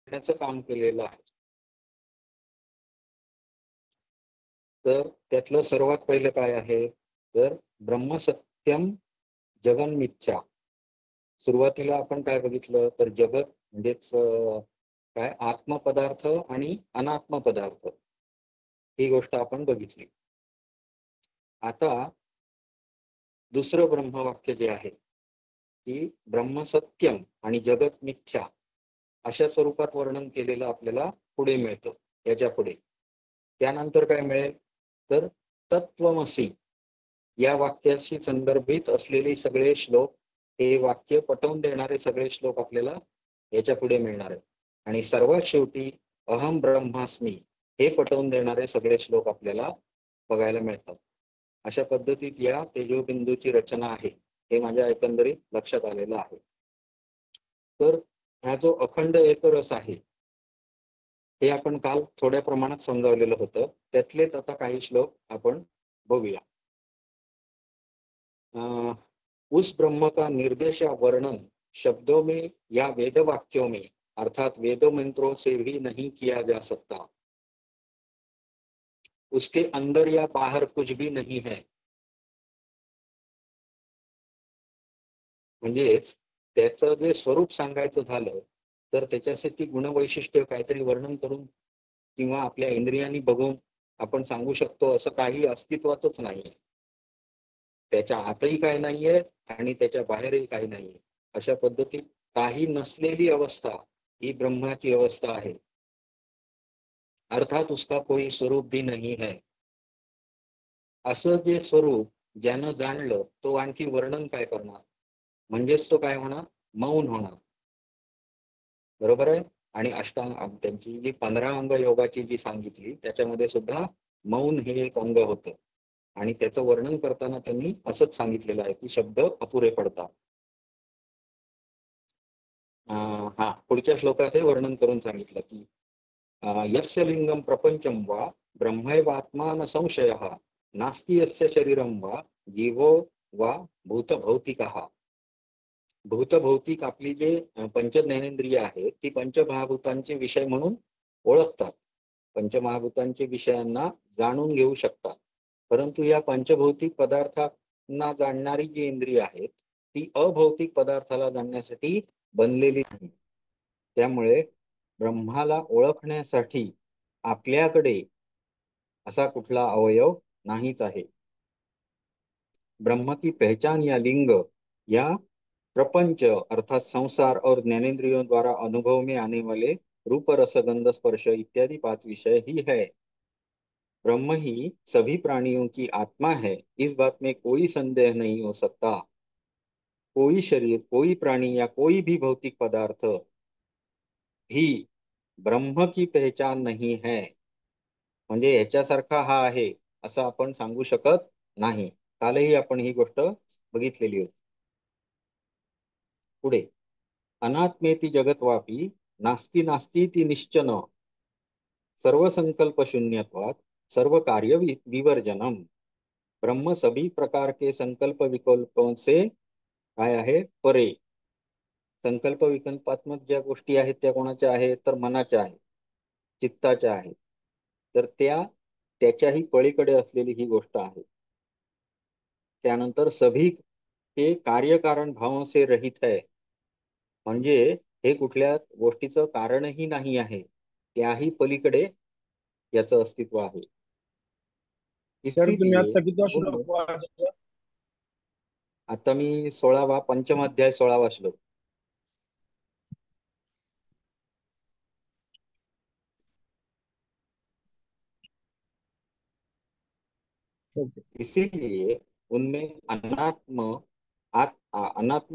देण्याचं काम केलेलं आहे. तर त्यातलं सर्वात पहिलं काय आहे, तर ब्रह्मसत्यम जगन मिथ्या. सुरुवातीला आपण काय बघितलं, तर जगत म्हणजेच काय आत्मपदार्थ आणि अनात्म पदार्थ ही गोष्ट आपण बघितली. आता दुसरं ब्रह्मवाक्य जे आहे की ब्रह्मसत्यम आणि जगत मिथ्या अशा स्वरूपात वर्णन केलेलं आपल्याला पुढे मिळतं. याच्या पुढे त्यानंतर काय मिळेल, तर तत्वमसी या वाक्याशी संदर्भित असलेले सगळे श्लोक, हे वाक्य पटवून देणारे सगळे श्लोक आपल्याला याच्या पुढे मिळणार आहे. आणि सर्वात शेवटी अहम ब्रह्मास्मी हे पटवून देणारे सगळे श्लोक आपल्याला बघायला मिळतात. अशा पद्धतीत या तेजोबिंदूची रचना आहे हे माझ्या एकंदरीत लक्षात आलेलं आहे. तर हा जो अखंड एकरस आहे हे आपण काल थोड्या प्रमाणात समजावलेलं होतं. त्यातलेच आता काही श्लोक आपण बघूया. उस ब्रह्म का निर्देश या वर्णन शब्दों में या वेद वाक्यों में अर्थात वेद मंत्रों से भी नहीं किया जा सकता. उसके अंदर या बाहर कुछ भी नहीं है. म्हणजेच त्याचं जे स्वरूप सांगायचं झालं तर त्याच्यासाठी गुणवैशिष्ट्य काहीतरी वर्णन करून किंवा आपल्या इंद्रियांनी बघून आपण सांगू शकतो असं काही अस्तित्वातच नाही. त्याच्या आतही काही नाहीये आणि त्याच्या बाहेरही काही नाहीये. अशा पद्धतीत काही नसलेली अवस्था ही ब्रह्माची अवस्था आहे. अर्थात उसका कोई स्वरूप भी नहीं है. असं जे स्वरूप ज्यानं जाणलं तो आणखी वर्णन काय करणार, म्हणजेच तो काय होणार, मौन होणार. बरोबर आहे. आणि अष्टांग त्यांची जी 15 अंग योगाची जी सांगितली त्याच्यामध्ये सुद्धा मौन हे एक अंग होतं. आणि त्याचं वर्णन करताना त्यांनी असंच सांगितलेलं आहे की शब्द अपुरे पडतात. हा पुढच्या श्लोकात हे वर्णन करून सांगितलं की यस्य लिंगम प्रपंचम वा ब्रह्मैवात्मान संशयः नास्ति यस्य शरीरम वा जीवो वा भूतभौतिकः. भूतभौतिक आपली जे पंचज्ञानेंद्रिय आहेत ती पंचमहाभूतांचे विषय म्हणून ओळखतात. पंचमहाभूतांचे विषयांना जाणून घेऊ शकतात. परंतु या पंचभौतिक पदार्थांना जाणणारी जी इंद्रिय आहेत ती अभौतिक पदार्थाला जाणण्यासाठी बनलेली नाही. त्यामुळे ब्रह्माला ओळखण्यासाठी आपल्याकडे असा कुठला अवयव नाहीच आहे. ब्रह्म की पहचान या लिंग या प्रपंच अर्थात संसार और ज्ञानेन्द्रियों द्वारा अनुभव में आने वाले रूप रसगंध स्पर्श इत्यादि 5 विषय ही है. ब्रह्म ही सभी प्राणियों की आत्मा है, इस बात में कोई संदेह नहीं हो सकता. कोई शरीर, कोई प्राणी या कोई भी भौतिक पदार्थ भी ब्रह्म की पहचान नहीं है. म्हणजे ह्याच्यासारखा हा आहे असं आपण सांगू शकत नाही. कालही आपण ही गोष्ट बघितलेली होती. पुढे अनात्मेति जगत्वापि नास्ति नास्तीति निश्चन सर्व संकल्प शून्यत्वात् सर्व कार्य विवर्जनम. ब्रह्म सभी प्रकार के संकल्प विकल्पों से काय आहे, परे. संकल्प विकल्पात्मक ज्या गोष्टी आहेत त्या कोणाच्या आहेत, तर मनाच्या आहेत, चित्ताच्या आहेत. तर त्याच्याही पलीकडे असलेली ही गोष्ट आहे. त्यानंतर सभी हे कार्यकारण भाव से रहित है. म्हणजे हे कुठल्या गोष्टीचं कारणही नाही आहे, त्याही पलीकडे याचं अस्तित्व आहे. सर तुम्ही इसीलिए आता किती श्लोक वाचला? आता मी 16वा पंचम अध्याय 16वा श्लोक. इसीलिए उनमें अनात्म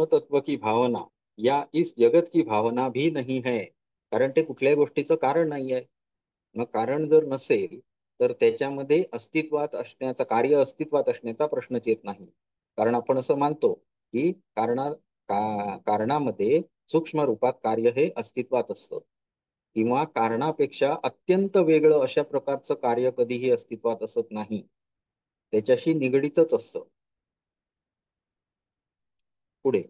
तत्व की भावना या इस जगत की भावना भी नहीं है. कारण ते कुठल्याही गोष्टीचं कारण नाही आहे. मग कारण जर नसेल तर त्याच्यामध्ये अस्तित्वात असण्याचा, कार्य अस्तित्वात असण्याचा प्रश्नच येत नाही. कारण आपण असं मानतो की कारणामध्ये सूक्ष्म रूपात कार्य हे अस्तित्वात असतं किंवा कारणापेक्षा अत्यंत वेगळं अशा प्रकारचं कार्य कधीही अस्तित्वात असत नाही. त्याच्याशी निगडीतच असतं. पुढे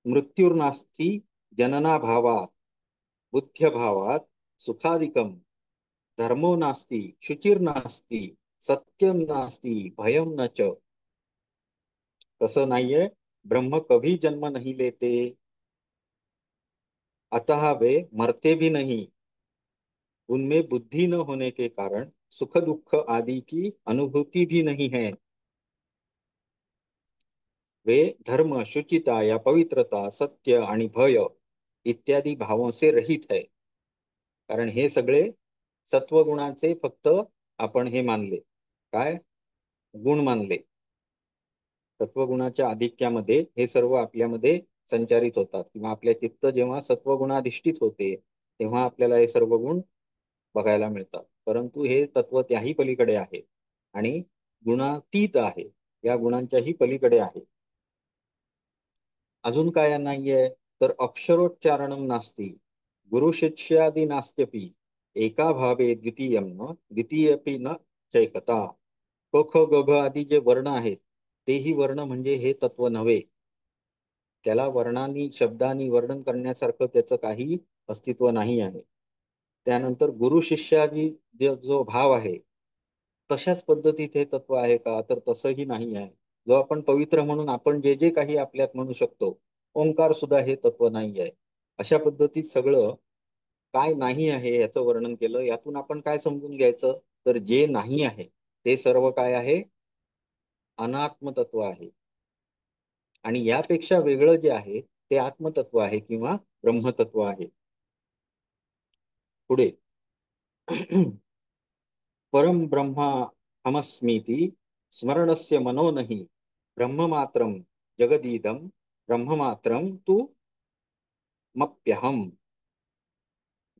मृत्युर्नास्ति जननाभावात बुद्ध्यभावात सुखादिकम धर्मो नास्ति शुचिर्नास्ति सत्यम नास्ति भयम न च. तसं नाहीये. ब्रह्म कभी जन्म नहीं लेते, अतः वे मरते भी नहीं. उनमें बुद्धि न होने के कारण सुख दुख आदि की अनुभूति भी नहीं है. वे धर्म शुचिता या पवित्रता सत्य आणि भय इत्यादी भावों से रहित है. कारण हे सगळे सत्वगुणाचे फक्त आपण हे मानले, काय गुण मानले. सत्वगुणाच्या आधिक्यामध्ये हे सर्व आपल्यामध्ये संचारित होतात किंवा आपल्या चित्त जेव्हा सत्वगुणाधिष्ठित होते तेव्हा आपल्याला हे सर्व गुण बघायला मिळतात. परंतु हे तत्व त्याही पलीकडे आहे आणि गुणातीत आहे, या गुणांच्याही पलीकडे आहे. अजून काय नाहीये तर अक्षरोच्चारणम नास्ति गुरु शिष्यादि नास्त्यपि एका भावे द्वितीयम न द्वितीयपि न चैकता. क ख ग घ आदी जे वर्ण आहेत तेही वर्ण म्हणजे हे तत्व नव्हे. त्याला वर्णांनी शब्दांनी वर्णन करण्यासारखं त्याचं काही अस्तित्व नाही आहे. त्यानंतर गुरु शिष्यादी जो भाव आहे तशाच पद्धतीत हे तत्व आहे का, तर तसंही नाही आहे. जो आपण पवित्र म्हणून आपण जे जे काही आपल्यात म्हणू शकतो, ओंकार सुद्धा हे तत्व नाही आहे. अशा पद्धतीत सगळं काय नाही आहे याचं वर्णन केलं. यातून आपण काय समजून घ्यायचं, तर जे नाही आहे ते सर्व काय आहे, अनात्म तत्व आहे. आणि यापेक्षा वेगळं जे आहे ते आत्मतत्व आहे किंवा ब्रह्मतत्व आहे. पुढे परम ब्रह्मा हमस्मीति स्मरणस्य मनो नहि ब्रह्ममात्रम जगदीदम ब्रह्ममात्रम तू मप्यहम.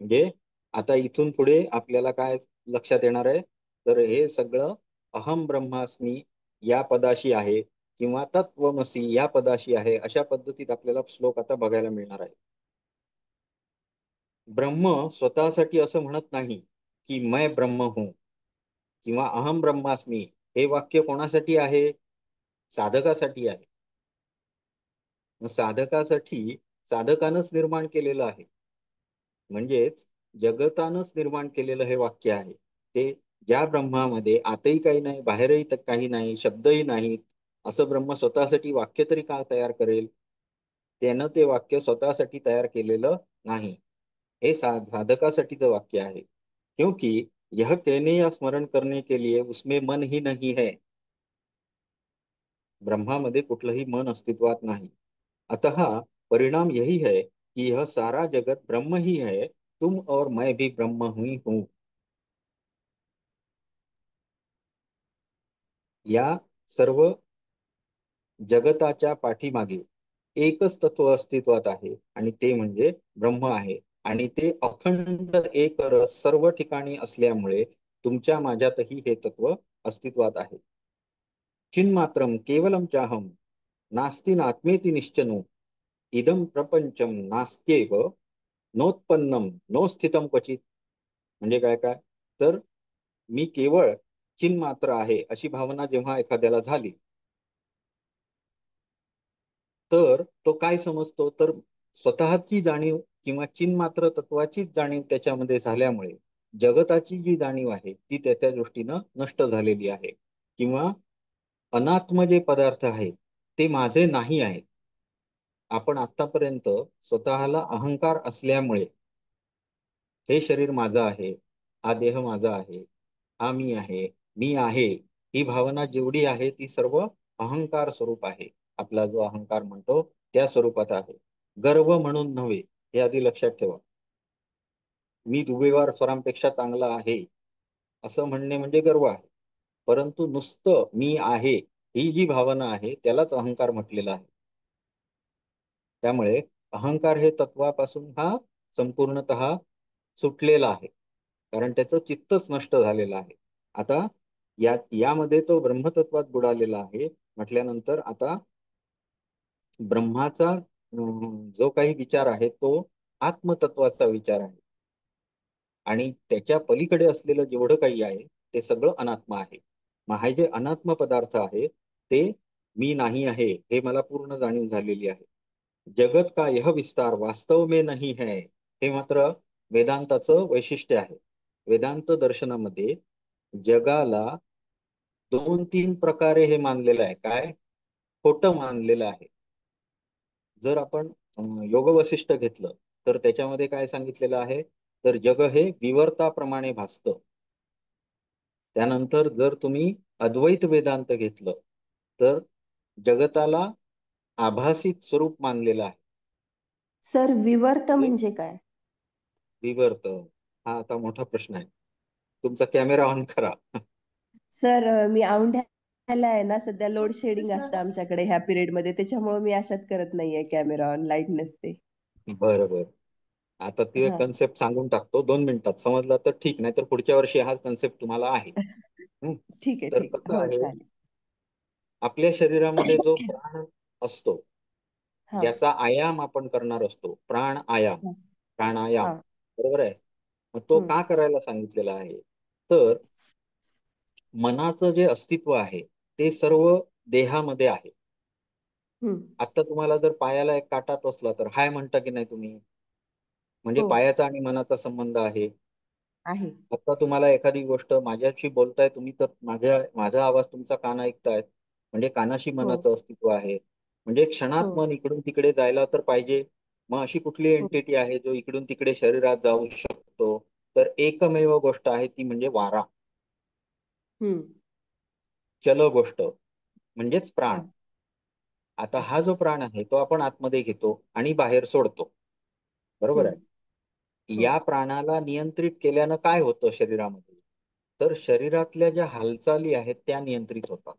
म्हणजे आता इथून पुढे आपल्याला काय लक्षात येणार आहे, तर हे सगळं अहम ब्रह्मास्मी या पदाशी आहे किंवा तत्वमसी या पदाशी आहे. अशा पद्धतीत आपल्याला श्लोक आता बघायला मिळणार आहे. ब्रह्म स्वतःसाठी असं म्हणत नाही की मैं ब्रह्म हूं किंवा अहम ब्रह्मास्मी. हे वाक्य कोणासाठी आहे, साधकासाठी आहे. मग साधकासाठी साधकानंच निर्माण केलेलं आहे. म्हणजेच जगतानंच निर्माण केलेलं हे वाक्य आहे. ते ज्या ब्रह्मामध्ये आतही काही नाही बाहेरही काही नाही शब्दही नाहीत असं ब्रह्म स्वतःसाठी वाक्य तरी का तयार करेल. त्यानं ते वाक्य स्वतःसाठी तयार केलेलं नाही. हे साधकासाठीचं वाक्य आहे. क्योंकि यह कहने या स्मरण करने के लिए उसमें मन ही नहीं है. ब्रह्मामध्ये कुठलंही मन अस्तित्वात नाही. अतः परिणाम यही है कि यह सारा जगत ब्रह्म ही है. तुम और मैं भी ब्रह्म ही हूं. या सर्व जगताच्या पाठीमागे एकच तत्व अस्तित्वात आहे आणि ते म्हणजे ब्रह्म आहे. आणि ते अखंड एक रस सर्व ठिकाणी असल्यामुळे तुमच्या माझ्यातही हे तत्व अस्तित्वात आहे. चिन्मात्रम केवलम चाहम नास्ति नात्मेति निश्चनो इदम प्रपंचम नास्त्येव नोत्पन्नम नो स्थितम क्वचित. म्हणजे काय काय, तर मी केवळ चिन्मात्र आहे अशी भावना जेव्हा एखाद्याला झाली तर तो काय समजतो, तर स्वतःची जाणीव किंवा चिन्मात्र तत्वाचीच जाणीव त्याच्यामध्ये झाल्यामुळे जगताची जी जाणीव आहे ती त्या दृष्टीनं नष्ट झालेली आहे. किंवा अनात्म जे पदार्थ आहेत ते माझे नाही आहेत. आपण आतापर्यंत स्वतःला अहंकार असल्यामुळे हे शरीर माझं आहे, हा देह माझा आहे, हा मी आहे, मी आहे, ही भावना जेवढी आहे ती सर्व अहंकार स्वरूप आहे. आपला जो अहंकार म्हणतो त्या स्वरूपात आहे. गर्व म्हणून नव्हे, हे आधी लक्षात ठेवा. मी दुबेवार स्वरांपेक्षा चांगला आहे असं म्हणणे म्हणजे गर्व आहे. परंतु नुसतं मी आहे ही जी भावना आहे त्यालाच अहंकार म्हटलेला आहे. त्यामुळे अहंकार हे तत्वापासून हा संपूर्णतः सुटलेला आहे. कारण त्याचं चित्तच नष्ट झालेलं आहे. आता यामध्ये तो ब्रह्मतत्वात बुडालेला आहे म्हटल्यानंतर आता ब्रह्माचा जो काही विचार आहे तो आत्मतत्वाचा विचार आहे. आणि त्याच्या पलीकडे असलेलं जेवढं काही आहे ते सगळं अनात्म आहे. मग हे जे अनात्म पदार्थ आहे ते मी नाही आहे हे मला पूर्ण जाणीव झालेली आहे. जगत का यह विस्तार वास्तव में नहीं है हे मात्र वेदांताचं वैशिष्ट्य आहे. वेदांत दर्शनामध्ये जगाला 2-3 प्रकारे हे मानलेलं आहे. काय? खोटं मानलेलं आहे. जर आपण योग वसिष्ठ घेतलं तर त्याच्यामध्ये काय सांगितलेलं आहे, तर जग हे विवर्ताप्रमाणे भासतं. त्यानंतर जर तुम्ही अद्वैत वेदांत घेतलं तर जगताला आभासित स्वरूप मानलेलं आहे. सर विवर्त म्हणजे म्हणजे काय? विवर्त हा आता मोठा प्रश्न आहे. तुमचा कॅमेरा ऑन करा. सर मी औंढ्याला आहे ना, सध्या लोड शेडिंग असतं आमच्याकडे ह्या पिरियड मध्ये, त्याच्यामुळे मी अशात करत नाहीये, कॅमेरा ऑन, लाईट नसते. बरं बरं. आता ते हा कन्सेप्ट सांगून टाकतो 2 मिनिटात. समजला तर ठीक, नाही तर पुढच्या वर्षी हा कन्सेप्ट तुम्हाला आहे. हं? ठीक आहे तर ठीक आहे, कसं हो आहे, चालेल. आपल्या शरीरामध्ये जो प्राण असतो हा ज्याचा आयाम आपण करणार असतो, प्राण आयाम, हा प्राणायाम, हा बरोबर आहे. मग तो हम्म का करायला सांगितलेला आहे, तर मनाचं जे अस्तित्व आहे ते सर्व देहामध्ये आहे. हम्म आता तुम्हाला जर पायाला एक काटा टोचला तर हाय म्हणता की नाही तुम्ही? म्हणजे हो पायाचा आणि मनाचा संबंध आहे. आहे. आता तुम्हाला एखादी गोष्ट माझ्याशी बोलताय तुम्ही, तर माझा आवाज तुमचा कान ऐकतायत, म्हणजे कानाशी हो मनाचं अस्तित्व आहे. म्हणजे हो क्षणात मन इकडून तिकडे जायला तर पाहिजे. मग अशी कुठली हो एंटिटी आहे जो इकडून तिकडे शरीरात जाऊ शकतो? तर एकमेव गोष्ट आहे ती म्हणजे वारा. हम्म चल गोष्ट म्हणजेच हा प्राण. आता हा अच्छा. जो प्राण आहे तो आपण आतमध्ये घेतो आणि बाहेर सोडतो, बरोबर हम्म आहे. हो या प्राणाला नियंत्रित केल्यानं काय होतं शरीरामध्ये, तर शरीरातल्या ज्या हालचाली आहेत त्या नियंत्रित होतात.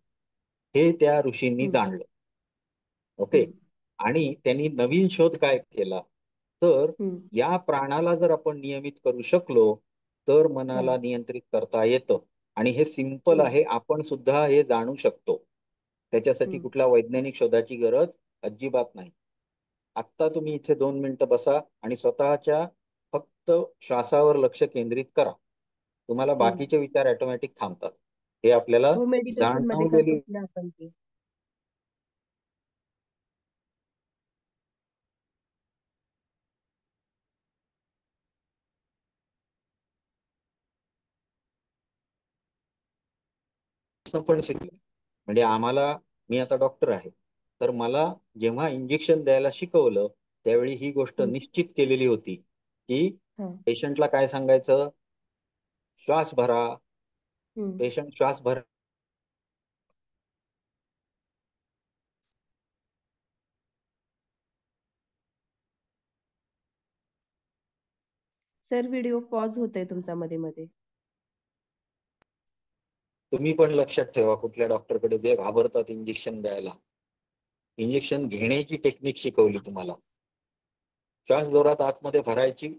हे त्या ऋषींनी हम्म जाणलं. ओके. हम्म आणि त्यांनी नवीन शोध काय केला, तर हम्म या प्राणाला जर आपण नियमित करू शकलो तर हा मनाला नियंत्रित करता येतं. आणि हे सिंपल हम्म आहे, आपण सुद्धा हे जाणू शकतो. त्याच्यासाठी हम्म कुठल्या वैज्ञानिक शोधाची गरज अजिबात नाही. आत्ता तुम्ही इथे 2 मिनिटं बसा आणि स्वतःच्या फक्त श्वासावर लक्ष केंद्रित करा. तुम्हाला हम्म बाकीचे विचार ऑटोमॅटिक थांबतात. हे आपल्याला हो, मेडिटेशन मध्ये जाणवलेली. करतो ना आपण ते. पण शिकलो. म्हणजे आम्हाला, मी आता डॉक्टर आहे, तर मला जेव्हा इंजेक्शन द्यायला शिकवलं त्यावेळी ही गोष्ट हम्म निश्चित केलेली होती की हा पेशंटला काय सांगायचं, श्वास भरा. हम्म पेशंट श्वास भर. सर व्हिडिओ पॉज होतोय तुमचा मध्ये मध्ये. तुम्ही पण लक्षात ठेवा, कुठल्या डॉक्टरकडे जे घाबरतात इंजेक्शन द्यायला, इंजेक्शन घेण्याची टेक्निक शिकवली तुम्हाला. श्वास जोरात आतमध्ये भरायची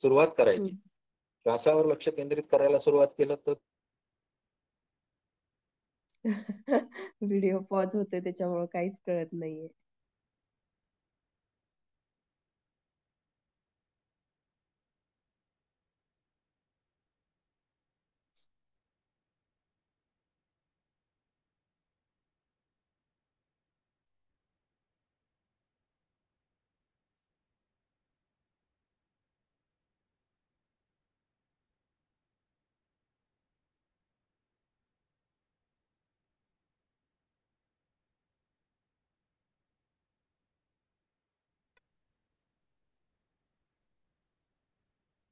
सुरुवात करायची, हम्म श्वासावर लक्ष केंद्रित करायला सुरुवात केलं तर व्हिडिओ पॉज होतोय त्याच्यामुळे काहीच कळत नाहीये.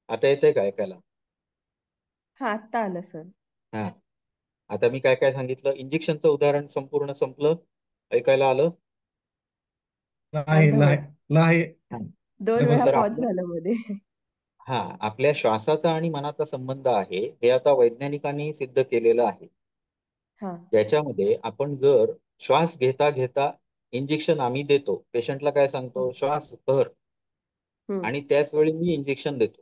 आता येतंय का ऐकायला? हा आत्ता आलं सर. हा. आता मी काय काय सांगितलं, इंजेक्शनचं उदाहरण संपूर्ण संपलं, ऐकायला आलं? नाही नाही अर्धवट. नाही. हा. 2 वेळा तर पॉज आपल्या, झालं मध्ये. हा, आपल्या श्वासाचा आणि मनाचा संबंध आहे हे आता वैज्ञानिकांनी सिद्ध केलेलं आहे. हा ज्याच्यामध्ये आपण जर श्वास घेता घेता इंजेक्शन आम्ही देतो, पेशंटला काय सांगतो, हम्म श्वास भर, हम्म आणि त्याच वेळी मी इंजेक्शन देतो.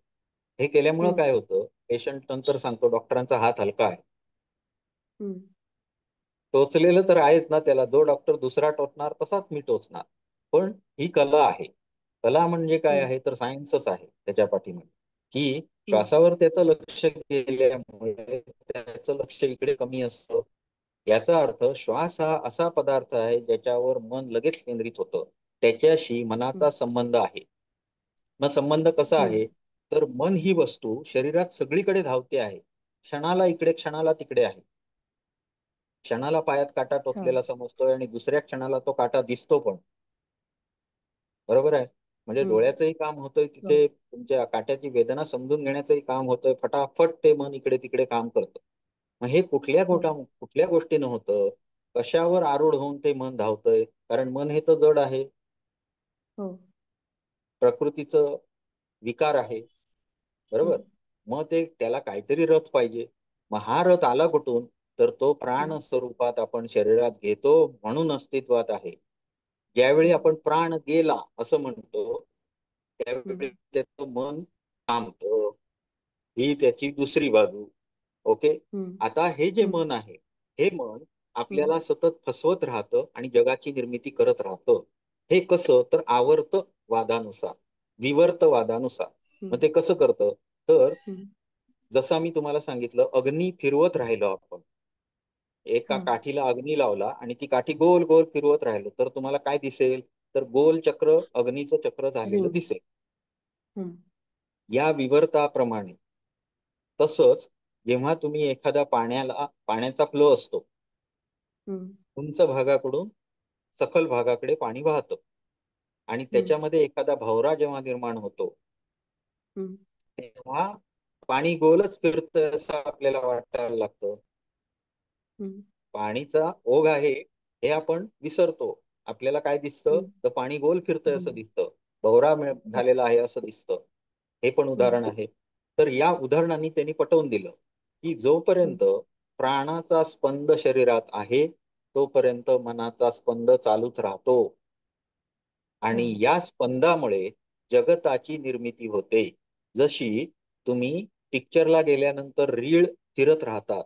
हे केल्यामुळं हम्म काय होतं, पेशंट नंतर सांगतो डॉक्टरांचा हात हलका आहे. हम्म टोचलेलं तर आहेच ना त्याला, जो डॉक्टर दुसरा टोचणार तसाच मी टोचणार. पण ही कला आहे. कला म्हणजे काय हम्म आहे, तर सायन्सच आहे त्याच्या पाठीमागे, की हम्म श्वासावर त्याचं लक्ष गेल्यामुळे त्याचं लक्ष इकडे कमी असतं. याचा अर्थ श्वास हा असा पदार्थ आहे ज्याच्यावर मन लगेच केंद्रित होतं. त्याच्याशी हम्म मनाचा संबंध आहे. मग संबंध कसा हम्म. आहे, तर मन ही वस्तू शरीरात सगळीकडे धावते आहे, क्षणाला इकडे क्षणाला तिकडे आहे. क्षणाला पायात काटा हा. टोचलेला समजतोय आणि दुसऱ्या क्षणाला तो काटा दिसतो पण. बरोबर आहे. म्हणजे हम्म. डोळ्याचंही काम होतंय हो. तिथे, तुमच्या काट्याची वेदना समजून घेण्याचंही काम होतंय, फटाफट ते मन इकडे तिकडे काम करतं. मग हे हो. कुठल्या गोष्टीनं होतं, कशावर आरूढ होऊन ते मन धावतंय, कारण मन हे तर जड आहे, हो. प्रकृतीचं विकार आहे. बरोबर. हम्म. मग ते त्याला काहीतरी रथ पाहिजे. मग हा रथ आला कुठून, तर तो प्राण हम्म. स्वरूपात आपण शरीरात घेतो म्हणून अस्तित्वात आहे. ज्यावेळी हम्म. आपण प्राण गेला असं म्हणतो, त्यावेळी हम्म. त्याचं मन थांबतं. ही त्याची दुसरी बाजू. ओके. हम्म. आता हे जे हम्म. मन आहे, हे मन हम्म. आपल्याला सतत फसवत राहतं आणि जगाची निर्मिती करत राहतं. हे कसं, तर आवर्त वादानुसार, विवर्त वादानुसार. मग हम्म. ते कसं करतं, तर हम्म. जसं मी तुम्हाला सांगितलं, अग्नी फिरवत राहिलो आपण, एका हा. काठीला अग्नी लावला आणि ती काठी गोल गोल फिरवत राहिलो, तर तुम्हाला काय दिसेल, तर गोल चक्र, अग्नीचं चक्र झालेलं रिंग. दिसेल. हम्म. या विवर्ताप्रमाणे तसंच जेव्हा तुम्ही एखाद्या पाण्याचा फ्लो असतो, हम्म. उंच भागाकडून सखल भागाकडे पाणी वाहतं आणि हम्म. त्याच्यामध्ये एखादा भवरा जेव्हा निर्माण होतो, हम्म. तेव्हा पाणी गोलच फिरतंय असं आपल्याला वाटायला लागतं. हम्म. पाणीचा ओघ आहे हे आपण विसरतो. आपल्याला काय दिसतं, हम्म. तर पाणी गोल फिरतंय असं हम्म. दिसतं, झालेला आहे असं दिसतं. हे पण हम्म. उदाहरण आहे. तर या उदाहरणाने त्यांनी पटवून दिलं की जोपर्यंत हम्म. प्राणाचा स्पंद शरीरात आहे, तोपर्यंत मनाचा स्पंद चालूच राहतो हा. आणि या स्पंदामुळे जगताची निर्मिती होते. जशी तुम्ही पिक्चरला गेल्यानंतर रीळ फिरत राहतात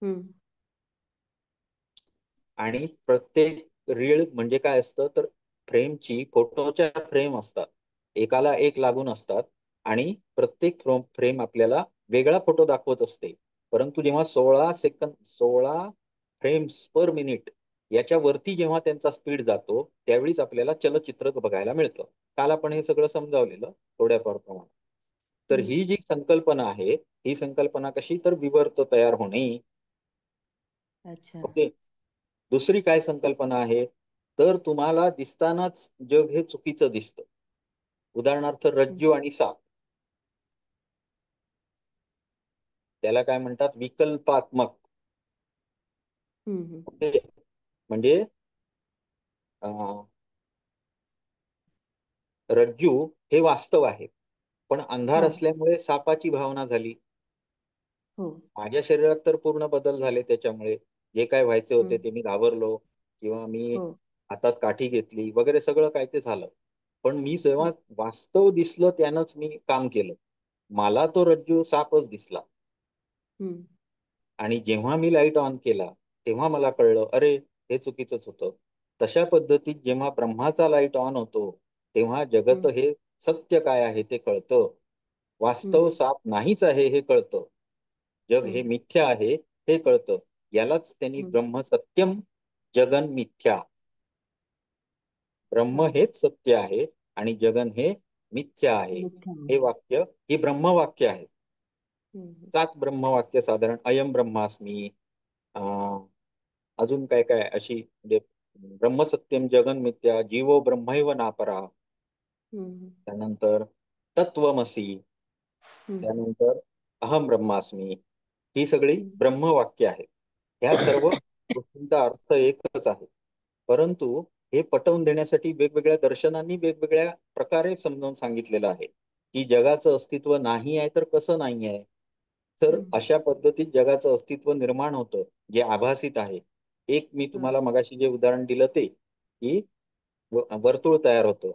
हम्म. आणि प्रत्येक रीळ म्हणजे काय असतं, तर फ्रेमची, फोटोच्या फ्रेम असतात, एकाला एक लागून असतात आणि प्रत्येक फ्रेम आपल्याला वेगळा फोटो दाखवत असते. परंतु जेव्हा 16 फ्रेम्स पर मिनिट याच्या वरती जेव्हा त्यांचा स्पीड जातो, त्यावेळीच आपल्याला चलचित्र बघायला मिळतं. काल आपण हे सगळं समजावलेलं थोड्याफार प्रमाणात. तर हम्म. ही जी संकल्पना आहे, ही संकल्पना कशी, तर विवर्त तयार होणे. अच्छा. ओके. दुसरी काय संकल्पना आहे, तर तुम्हाला दिसतानाच जग हे चुकीचं दिसतं. उदाहरणार्थ हम्म. रज्जू आणि साप, त्याला काय म्हणतात, विकल्पात्मक. हम्म. ओके. म्हणजे अं, रज्जू हे वास्तव आहे, पण अंधार हा. असल्यामुळे सापाची भावना झाली. हो. माझ्या शरीरात तर पूर्ण बदल झाले त्याच्यामुळे. जे काय व्हायचे होते हम्म. ते मी घाबरलो किंवा मी हो. हातात काठी घेतली वगैरे सगळं काय ते झालं. पण मी जेव्हा हम्म. वास्तव दिसलं त्यानंच मी काम केलं. मला तो रज्जू सापच दिसला हम्म. आणि जेव्हा मी लाईट ऑन केला, तेव्हा मला कळलं, अरे हे चुकीचंच होतं. तशा पद्धतीत जेव्हा ब्रह्माचा लाईट ऑन होतो, तेव्हा जगत हम्म. हे सत्य काय आहे ते कळतं. वास्तव हम्म. साप नाहीच आहे हे कळतं. जग हे हम्म. मिथ्या आहे हे कळतं. यालाच त्यांनी हम्म. ब्रह्म सत्यम जगन मिथ्या, हा. ब्रह्म हेच सत्य आहे आणि जगन हे मिथ्या आहे. मिथ्या हे आहे. वाक्य, ही ब्रह्मवाक्य आहे. हम्म. 7 ब्रह्मवाक्य साधारण, अयम ब्रह्मास्मी, अजून काय काय अशी, म्हणजे ब्रह्मसत्यम जगन मिथ्या, जीवो ब्रह्मैव नापरा, हम्म. त्यानंतर तत्वमसी, हम्म. त्यानंतर अहम ब्रह्मास्मी, ही सगळी हम्म. ब्रह्मवाक्य आहेत. ह्या सर्व गोष्टींचा अर्थ एकच आहे. परंतु हे पटवून देण्यासाठी वेगवेगळ्या दर्शनांनी वेगवेगळ्या प्रकारे समजावून सांगितलेलं आहे की जगाचं अस्तित्व नाही आहे तर कसं नाही आहे. तर हम्म. अशा पद्धतीत जगाचं अस्तित्व निर्माण होतं, जे आभासित आहे. एक मी हा. तुम्हाला मगाशी जे उदाहरण दिलं ते, की वर्तुळ तयार होतं.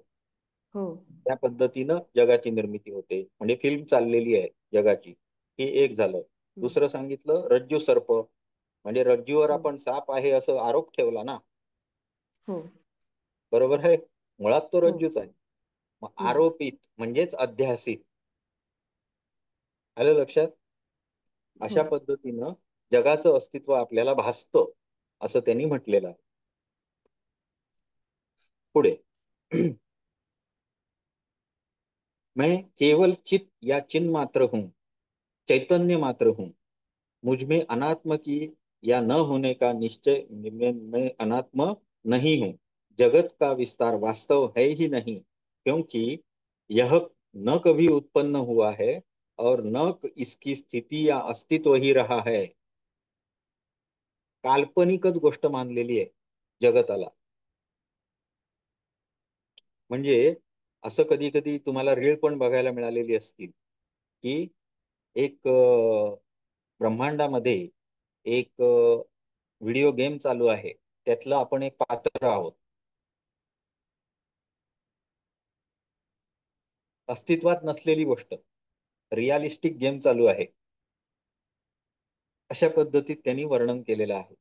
हो. त्या पद्धतीनं जगाची निर्मिती होते, म्हणजे फिल्म चाललेली आहे जगाची. हे एक झालं. हम्म. दुसरं सांगितलं रज्जू सर्प, म्हणजे रज्जूवर हो. आपण साप आहे असं आरोप ठेवला ना. हो. बरोबर आहे. मुळात तो हो. रज्जूच आहे. मग हम्म. आरोपित म्हणजेच अध्यासित. आलं लक्षात. हो. अशा पद्धतीनं जगाचं अस्तित्व आपल्याला भासतं असं त्यांनी म्हटलेलं आहे. पुढे मैं केवल चित या चिन्ह मात्र हूँ, चैतन्य मात्र हूँ। मुझ में अनात्म की या न होने का निश्चय, मैं अनात्म नहीं हूँ। जगत का विस्तार वास्तव है ही नहीं, क्योंकि यह न कभी उत्पन्न हुआ है और न इसकी स्थिति या अस्तित्व ही रहा है। काल्पनिकच गोष्ट मानलेली आहे जगताला. म्हणजे असं कधी कधी तुम्हाला रील पण बघायला मिळालेली असतील की एक ब्रह्मांडामध्ये एक व्हिडिओ गेम चालू आहे, त्यातलं आपण एक पात्र आहोत. अस्तित्वात नसलेली गोष्ट, रियालिस्टिक गेम चालू आहे, अशा पद्धतीत त्यांनी वर्णन केलेलं आहे.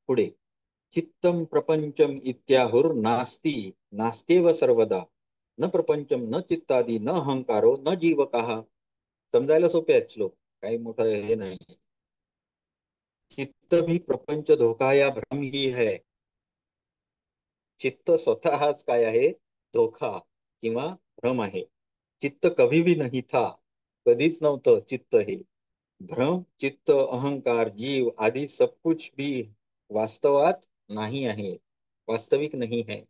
पुढे, चित्तम प्रपंचम इत्याहुर नास्ती नास्तेव सर्वदा, न प्रपंचम न चित्तादी न अहंकारो न जीवकाहा. समजायला सोपे आहेत श्लोक, काही मोठं हे नाही. चित्त भी प्रपंच धोका या भ्रम ही है. चित्त स्वतःच काय आहे, धोका किंवा भ्रम आहे. चित्त कभी भी नहीं था, कधीच नव्हतं चित्त हे. भ्रम, चित्त, अहंकार, जीव आदि सब कुछ भी वास्तवात नाही आहे, वास्तविक नहीं है.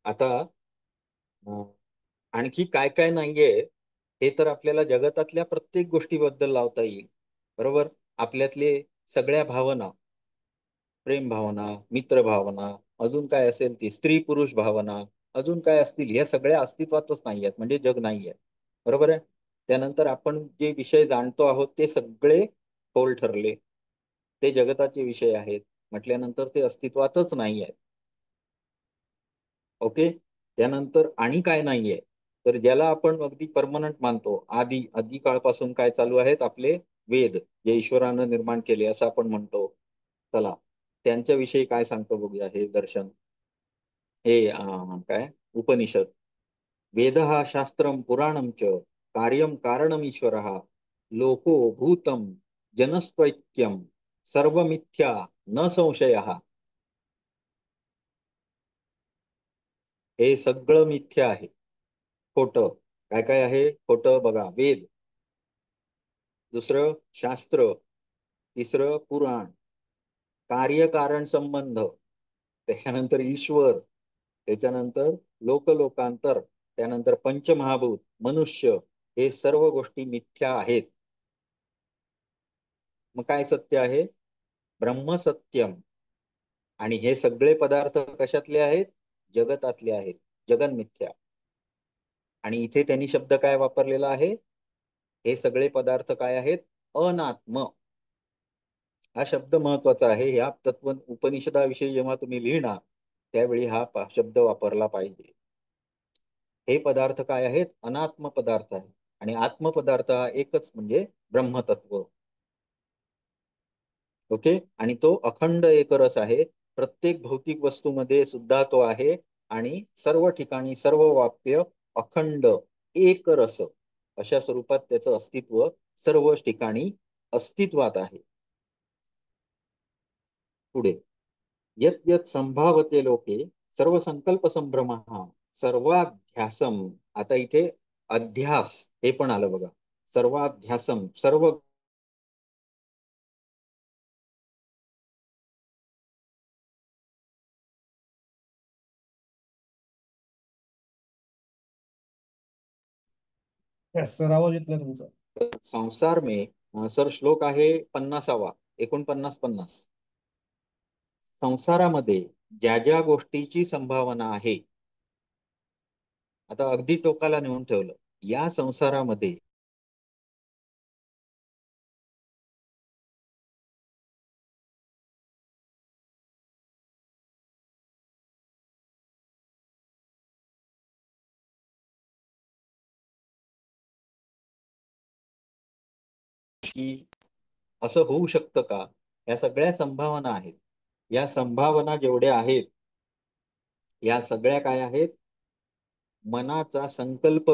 आता आणखी काय काय नाहीये हे तर आपल्याला जगतातल्या प्रत्येक गोष्टीबद्दल लावता येईल. बरोबर. आपल्यातले सगळ्या भावना, प्रेम भावना, मित्र भावना, अजून काय असेल ती स्त्री पुरुष भावना, अजून काय असतील, ह्या सगळ्या अस्तित्वातच नाही आहेत, म्हणजे जग नाही आहे. बरोबर आहे. त्यानंतर आपण जे विषय जाणतो आहोत ते सगळे फोल ठरले, ते जगताचे विषय आहेत म्हटल्यानंतर ते अस्तित्वातच नाही आहेत. ओके. त्यानंतर आणि काय नाहीये, तर ज्याला आपण अगदी परमनंट मानतो, आधी आधी काळपासून काय चालू आहेत आपले वेद, जे ईश्वरानं निर्माण केले असं आपण म्हणतो. चला, त्यांच्याविषयी काय सांगतो बघूया हे दर्शन. हे काय उपनिषद. वेद हा शास्त्रम पुराणम च कार्यम कारणमीश्वर लोको भूतम जनस्त्वैक्यम सर्व मिथ्या न संशय. हे सगळं मिथ्या आहे, खोटं. काय काय आहे खोटं बघा. वेद, दुसरं शास्त्र, तिसरं पुराण, कार्यकारण संबंध, त्याच्यानंतर ईश्वर, त्याच्यानंतर लोकलोकांतर, त्यानंतर पंचमहाभूत, मनुष्य, हे सर्व गोष्टी मिथ्या आहेत. मग काय सत्य आहे? ब्रह्मसत्यम. आणि हे सगळे पदार्थ कशातले आहेत? जगतातले आहेत, जगन मिथ्या. आणि इथे त्यांनी शब्द काय वापरलेला आहे? हे सगळे पदार्थ काय आहेत? अनात्म. हा शब्द महत्वाचा आहे. या तत्व उपनिषदाविषयी जेव्हा तुम्ही लिहिणार त्यावेळी हा शब्द वापरला पाहिजे. हे पदार्थ काय आहेत? अनात्म पदार्थ आहे. आणि आत्मपदार्थ हा एकच, म्हणजे ब्रह्मतत्व. ओके. आणि तो अखंड एकरस आहे. प्रत्येक भौतिक वस्तूमध्ये सुद्धा तो आहे आणि सर्व ठिकाणी सर्व वाप्य अखंड एकरस अशा स्वरूपात त्याचं अस्तित्व सर्व ठिकाणी अस्तित्वात आहे. पुढे, यत यत संभावते लोके सर्व संकल्प संभ्रम सर्वाध्यासम. आता इथे अध्यास हे पण आलं बघा. सर्वाध्यासम, सर्व सर आवाज येत नाही तुमचा. संसार में सर श्लोक आहे 50वा, 49-50. संसारामध्ये ज्या ज्या गोष्टीची संभावना आहे, आता अगदी टोकाला नेऊन ठेवलं, या संसारामध्ये की असं होऊ शकतं का, या सगळ्या संभावना आहेत. या संभावना जेवढ्या आहेत या सगळ्या काय आहेत? मनाचा संकल्प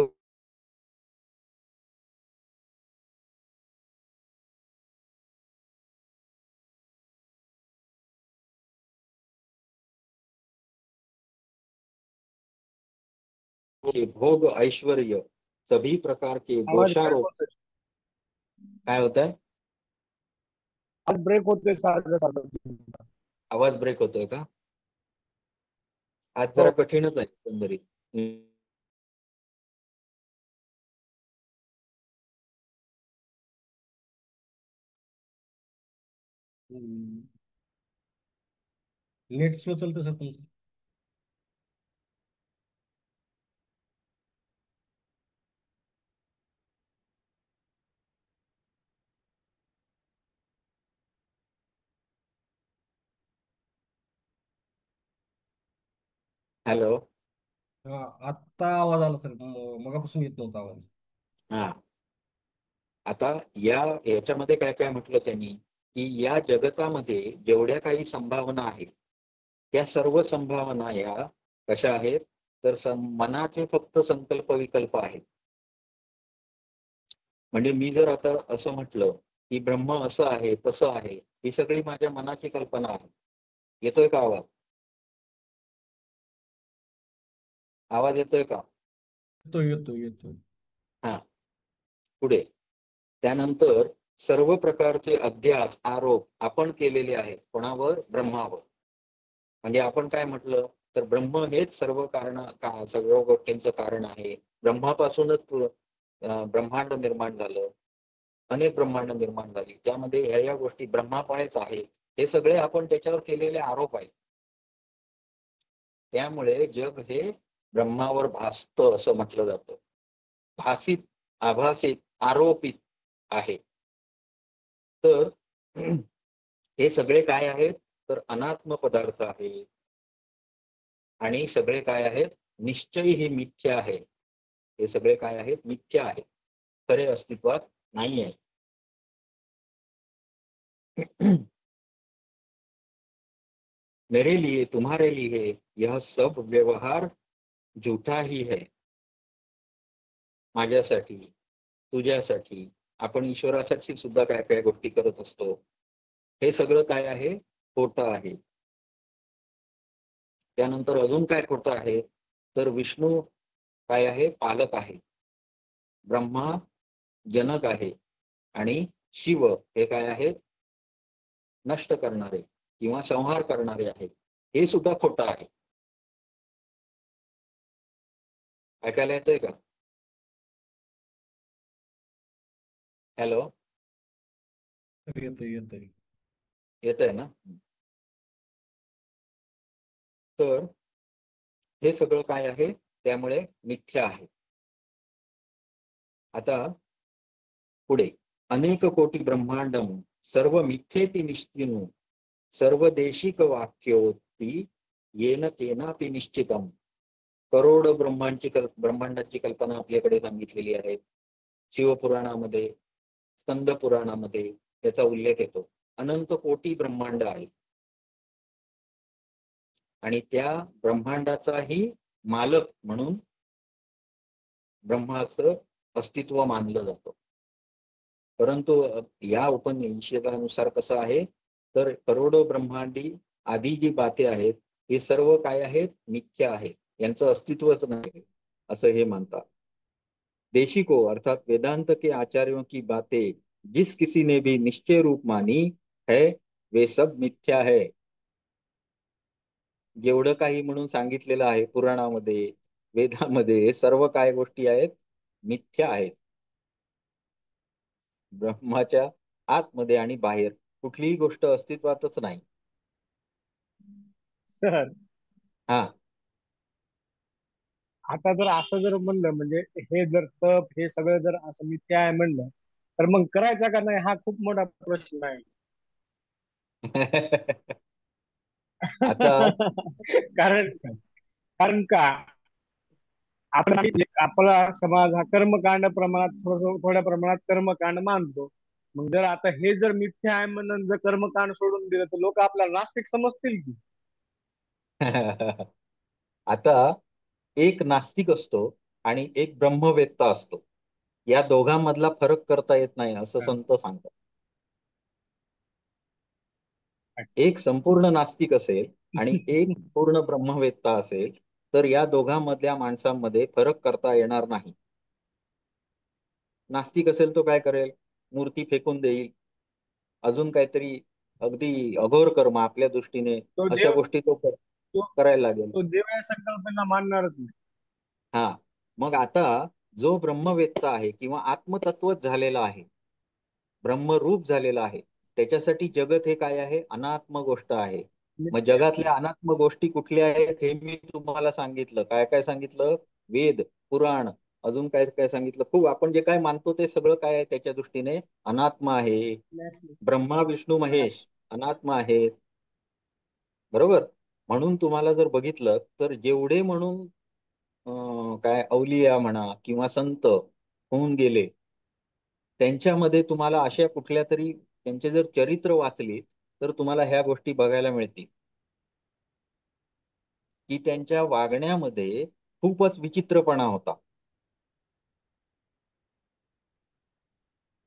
के भोग ऐश्वर्य, सभी प्रकार के आवाज ब्रेक दोषारोप। होतोय. काय होत आहे? आवाज ब्रेक होतोय सारखं सारखं. आवाज ब्रेक होतोय का? आज हो. जरा कठीणच आहे एकंदरीत. नेट स्लो चालतं सर तुमचं. हॅलो. आत्ता आवाज आला सर, मगापासून येत नव्हता आवाज. हा, आता याच्यामध्ये काय काय म्हटलं त्यांनी की या जगतामध्ये जेवढ्या काही संभावना आहेत त्या सर्व संभावना या कशा आहेत तर मनाचे फक्त संकल्प विकल्प आहेत. म्हणजे मी जर आता असं म्हटलं की ब्रह्म असं आहे तसं आहे, ही सगळी माझ्या मनाची कल्पना आहे. येतोय का आवाज? आवाज येतोय का? येतोय येतोय येतोय. हा, पुढे त्यानंतर सर्व प्रकारचे अध्यास आरोप आपण केलेले आहेत कोणावर? ब्रह्मावर. म्हणजे आपण काय म्हटलं तर ब्रह्म हेच सर्व सर्व गोष्टींचं कारण आहे. ब्रह्मापासूनच ब्रह्मांड निर्माण झालं, अनेक ब्रह्मांड निर्माण झाली, त्यामध्ये ह्या गोष्टी ब्रह्मापायच आहेत, हे सगळे आपण त्याच्यावर केलेले आरोप आहेत. त्यामुळे जग हे ब्रह्मावर भासतं असं म्हटलं जातं. भासित, आभासित, आरोपित आहे. तर हे सगळे काय आहेत तर अनात्म पदार्थ आहे. आणि सगळे काय आहेत? निश्चय ही मिथ्या आहे. हे सगळे काय आहेत? मिथ्या आहे, खरे अस्तित्वात नाही आहे. मेरे लिए तुम्हारे लिए यह सब व्यवहार झूठा ही है. माझ्यासाठी, तुझ्यासाठी, आपण ईश्वरासाठी सुद्धा काय काय गोष्टी करत असतो, हे सगळं काय आहे? खोटं आहे. त्यानंतर अजून काय खोटं आहे तर विष्णू काय आहे? पालक आहे, ब्रह्मा जनक आहे आणि शिव हे काय आहेत? नष्ट करणारे किंवा संहार करणारे आहे. हे सुद्धा खोटं आहे. ऐकायला येतंय का? हॅलो. येतोय येतोय. येतंय ना? तर हे सगळं काय आहे? त्यामुळे मिथ्या आहे. आता पुढे अनेक कोटी ब्रह्मांडम सर्व मिथ्येति निश्चिनु सर्व देशिक वाक्योक्ती येन केनापि निश्चितम. करोड ब्रह्मांडाची कल्पना आपल्याकडे सांगितलेली आहे. शिवपुराणामध्ये, स्कंद पुराणामध्ये त्याचा उल्लेख येतो. अनंत कोटी ब्रह्मांड आहे आणि त्या ब्रह्मांडाचाही मालक म्हणून ब्रह्माचं अस्तित्व मानलं जातं. परंतु या उपनिषदानुसार कसं आहे तर करोडो ब्रह्मांडी आधी जी बाते आहेत हे सर्व काय आहेत? मिथ्या आहेत, यांचं अस्तित्वच नाही असं हे मानतात. देशिको अर्थात वेदांत के आचार्यों की बातें जिस किसी ने भी निश्चय रूप मानी है वे सब मिथ्या है. जेवढं काही म्हणून सांगितलेलं आहे पुराणामध्ये, वेदामध्ये, सर्व काय गोष्टी आहेत? मिथ्या आहेत. ब्रह्माच्या आतमध्ये आणि बाहेर कुठलीही गोष्ट अस्तित्वातच नाही. सर, हा, आता जर असं जर म्हणलं म्हणजे हे जर तप हे सगळं जर असं मिथ्या आहे म्हणलं तर मग करायचं का नाही हा खूप मोठा प्रश्न आहे. आता कारण कारण का आपण आपला समाज हा कर्मकांड प्रमाणात थोड्या प्रमाणात कर्मकांड मानतो. मग जर आता हे जर मिथ्या आहे म्हणून जर कर्मकांड सोडून दिलं तर लोक आपल्याला नास्तिक समजतील की. आता एक नास्तिक असतो आणि एक ब्रह्मवेत्ता असतो. या दोघांमधला फरक करता येत नाही असं संत सांगतात. एक संपूर्ण नास्तिक असेल आणि एक पूर्ण ब्रह्मवेत्ता असेल तर या दोघांमधल्या माणसांमध्ये फरक करता येणार नाही. नास्तिक असेल तो काय करेल? मूर्ती फेकून देईल, अजून काहीतरी अगदी अघोर कर्म आपल्या दृष्टीने तो अशा देव गोष्टी तो तो करायला लागेल. तो देव या संकल्पना मानणारच नाही. हा, मग आता जो ब्रह्मवेत्ता आहे किंवा आत्मतत्वच झालेला आहे, ब्रह्मरूप झालेला आहे, त्याच्यासाठी जगत हे काय आहे? अनात्म गोष्ट आहे. मग नित्य. जगातल्या अनात्म गोष्टी कुठल्या आहेत हे मी तुम्हाला सांगितलं. काय काय सांगितलं? वेद, पुराण, अजून काय काय सांगितलं. खूप आपण जे काय मानतो ते सगळं काय आहे त्याच्या दृष्टीने अनात्म आहे. ब्रह्मा विष्णू महेश अनात्म आहेत, बरोबर. म्हणून तुम्हाला जर बघितलं तर जेवढे म्हणून काय अवलिया म्हणा किंवा संत होऊन गेले, त्यांच्यामध्ये तुम्हाला अशा कुठल्या तरी त्यांचे जर चरित्र वाचले तर तुम्हाला ह्या गोष्टी बघायला मिळतील की त्यांच्या वागण्यामध्ये खूपच विचित्रपणा होता.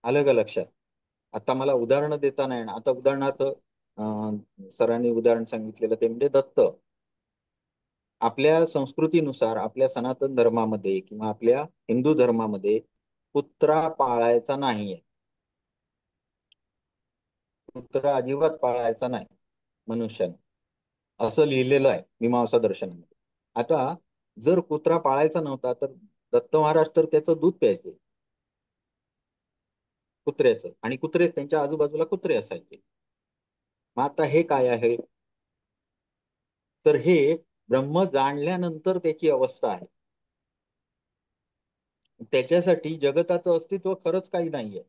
आलं का लक्षात? आता मला उदाहरणं देता नाही येणार. आता उदाहरणार्थ सरांनी उदाहरण सांगितलेलं ते म्हणजे दत्त. आपल्या संस्कृतीनुसार आपल्या सनातन धर्मामध्ये किंवा आपल्या हिंदू धर्मामध्ये कुत्रा पाळायचा नाहीये. कुत्रा अजिबात पाळायचा नाही मनुष्याने, असं लिहिलेलं आहे मीमांसा दर्शनामध्ये. आता जर कुत्रा पाळायचा नव्हता तर दत्त महाराज तर त्याचं दूध प्यायचे, कुत्र्याचं, आणि कुत्रे त्यांच्या आजूबाजूला कुत्रे असायचे. मग आता हे काय आहे? तर हे ब्रह्म जाणल्यानंतर त्याची अवस्था आहे. त्याच्यासाठी जगताचं अस्तित्व खरंच काही नाहीये.